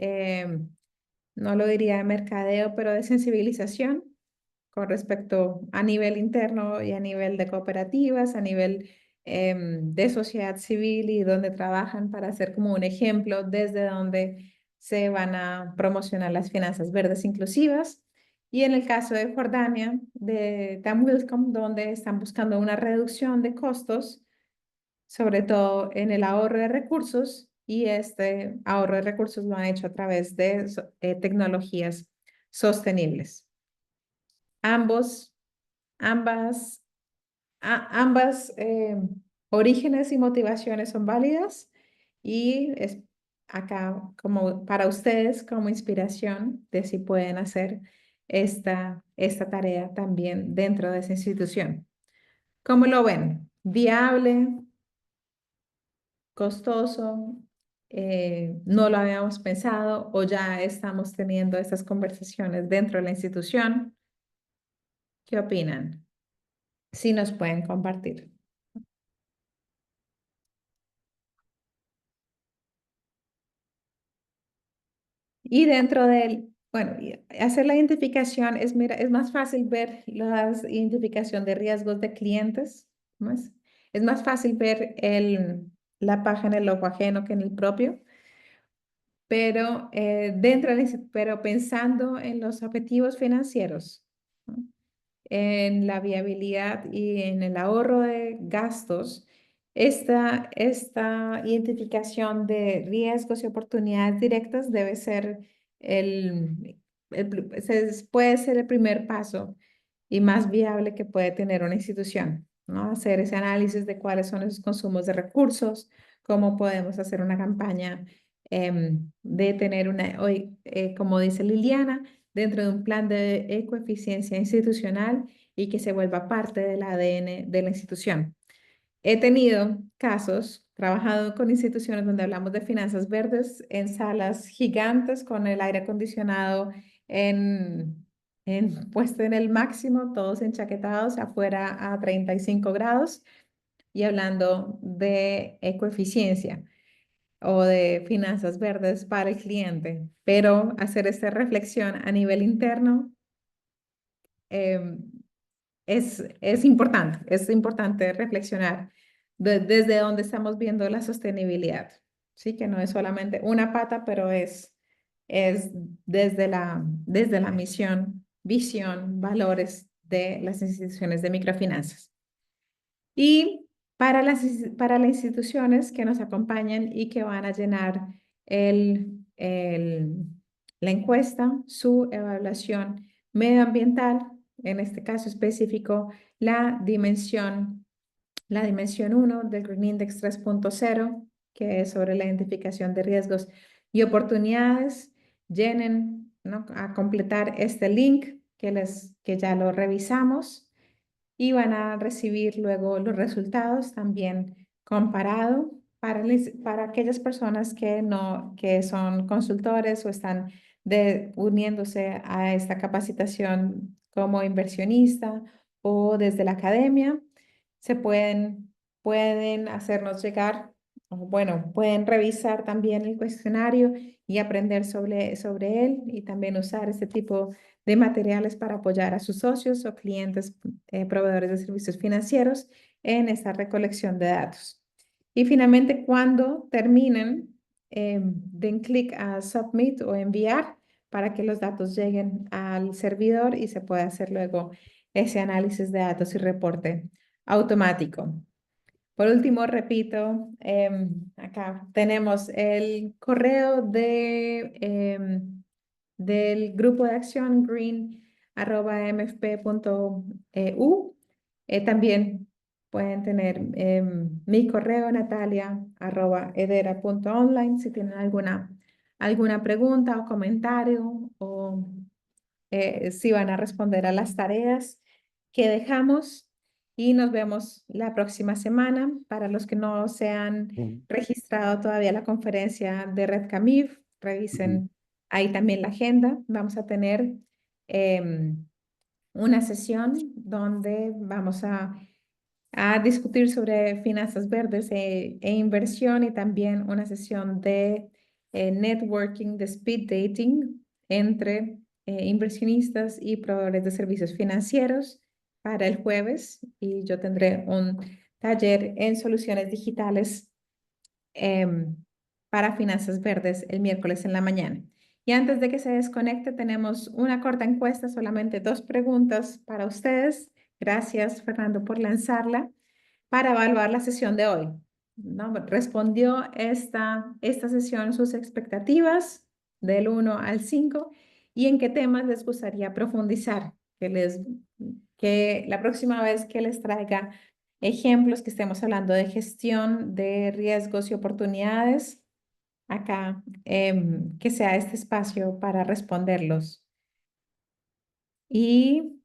no lo diría de mercadeo, pero de sensibilización con respecto a nivel interno y a nivel de cooperativas, a nivel de sociedad civil y donde trabajan para hacer como un ejemplo desde donde se van a promocionar las finanzas verdes inclusivas. Y en el caso de Jordania, de Tam Wilcom, donde están buscando una reducción de costos, sobre todo en el ahorro de recursos, y este ahorro de recursos lo han hecho a través de tecnologías sostenibles. Ambas, ambas orígenes y motivaciones son válidas y es acá como para ustedes como inspiración de si pueden hacer esta tarea también dentro de esa institución. ¿Cómo lo ven? ¿Viable? ¿Costoso? ¿No lo habíamos pensado o ya estamos teniendo estas conversaciones dentro de la institución? ¿Qué opinan? Si nos pueden compartir. Y dentro del, bueno, hacer la identificación es, mira, es más fácil ver la identificación de riesgos de clientes, ¿no es? Es más fácil ver la página en el ojo ajeno que en el propio, pero, pero pensando en los objetivos financieros, ¿no? En la viabilidad y en el ahorro de gastos, esta identificación de riesgos y oportunidades directas debe ser puede ser el primer paso y más viable que puede tener una institución, ¿no? Hacer ese análisis de cuáles son esos consumos de recursos, cómo podemos hacer una campaña de tener hoy, como dice Liliana, dentro de un plan de ecoeficiencia institucional y que se vuelva parte del ADN de la institución. He tenido casos, trabajado con instituciones donde hablamos de finanzas verdes en salas gigantes con el aire acondicionado puesto en el máximo, todos enchaquetados afuera a 35 grados y hablando de ecoeficiencia o de finanzas verdes para el cliente, pero hacer esta reflexión a nivel interno eh, es importante reflexionar desde dónde estamos viendo la sostenibilidad, ¿sí? Que no es solamente una pata, pero es desde la misión, visión, valores de las instituciones de microfinanzas. Y para las instituciones que nos acompañan y que van a llenar la encuesta, su evaluación medioambiental, en este caso específico, la dimensión 1 del Green Index 3.0, que es sobre la identificación de riesgos y oportunidades, llenen, ¿no?, a completar este link que ya lo revisamos y van a recibir luego los resultados también comparado para aquellas personas que son consultores o están uniéndose a esta capacitación como inversionista o desde la academia, pueden hacernos llegar, o bueno, pueden revisar también el cuestionario y aprender sobre él y también usar este tipo de materiales para apoyar a sus socios o clientes, proveedores de servicios financieros en esta recolección de datos. Y finalmente, cuando terminen, den clic a Submit o enviar para que los datos lleguen al servidor y se pueda hacer luego ese análisis de datos y reporte automático. Por último, repito, acá tenemos el correo del grupo de acción green@mfp.eu. También pueden tener mi correo natalia@edera.online si tienen alguna pregunta o comentario o si van a responder a las tareas que dejamos y nos vemos la próxima semana. Para los que no se han Mm, registrado todavía a la conferencia de Red Camif, ujú, revisen ahí también la agenda. Vamos a tener una sesión donde vamos a discutir sobre finanzas verdes e inversión y también una sesión de networking, de speed dating entre inversionistas y proveedores de servicios financieros para el jueves y yo tendré un taller en soluciones digitales em, para finanzas verdes el miércoles en la mañana. Y antes de que se desconecte, tenemos una corta encuesta, solamente 2 preguntas para ustedes. Gracias, Fernando, por lanzarla para evaluar la sesión de hoy. ¿No? ¿Respondió esta sesión sus expectativas del 1 al 5? ¿Y en qué temas les gustaría profundizar? Que la próxima vez que les traiga ejemplos, que estemos hablando de gestión de riesgos y oportunidades, acá, que sea este espacio para responderlos. Y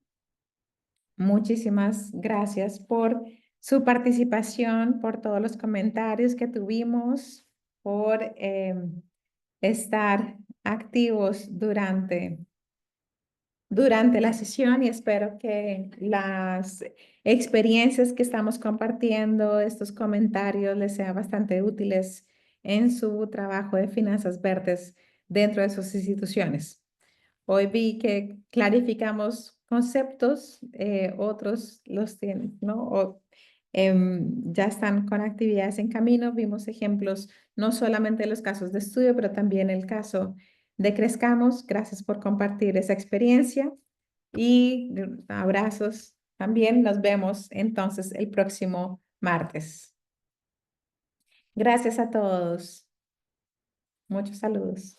muchísimas gracias por su participación, por todos los comentarios que tuvimos, por estar activos durante la sesión y espero que las experiencias que estamos compartiendo, estos comentarios les sean bastante útiles en su trabajo de finanzas verdes dentro de sus instituciones. Hoy vi que clarificamos conceptos, otros los tienen, ¿no? Ya están con actividades en camino. Vimos ejemplos no solamente de los casos de estudio, pero también el caso de Crezcamos. Gracias por compartir esa experiencia y abrazos también. Nos vemos entonces el próximo martes. Gracias a todos. Muchos saludos.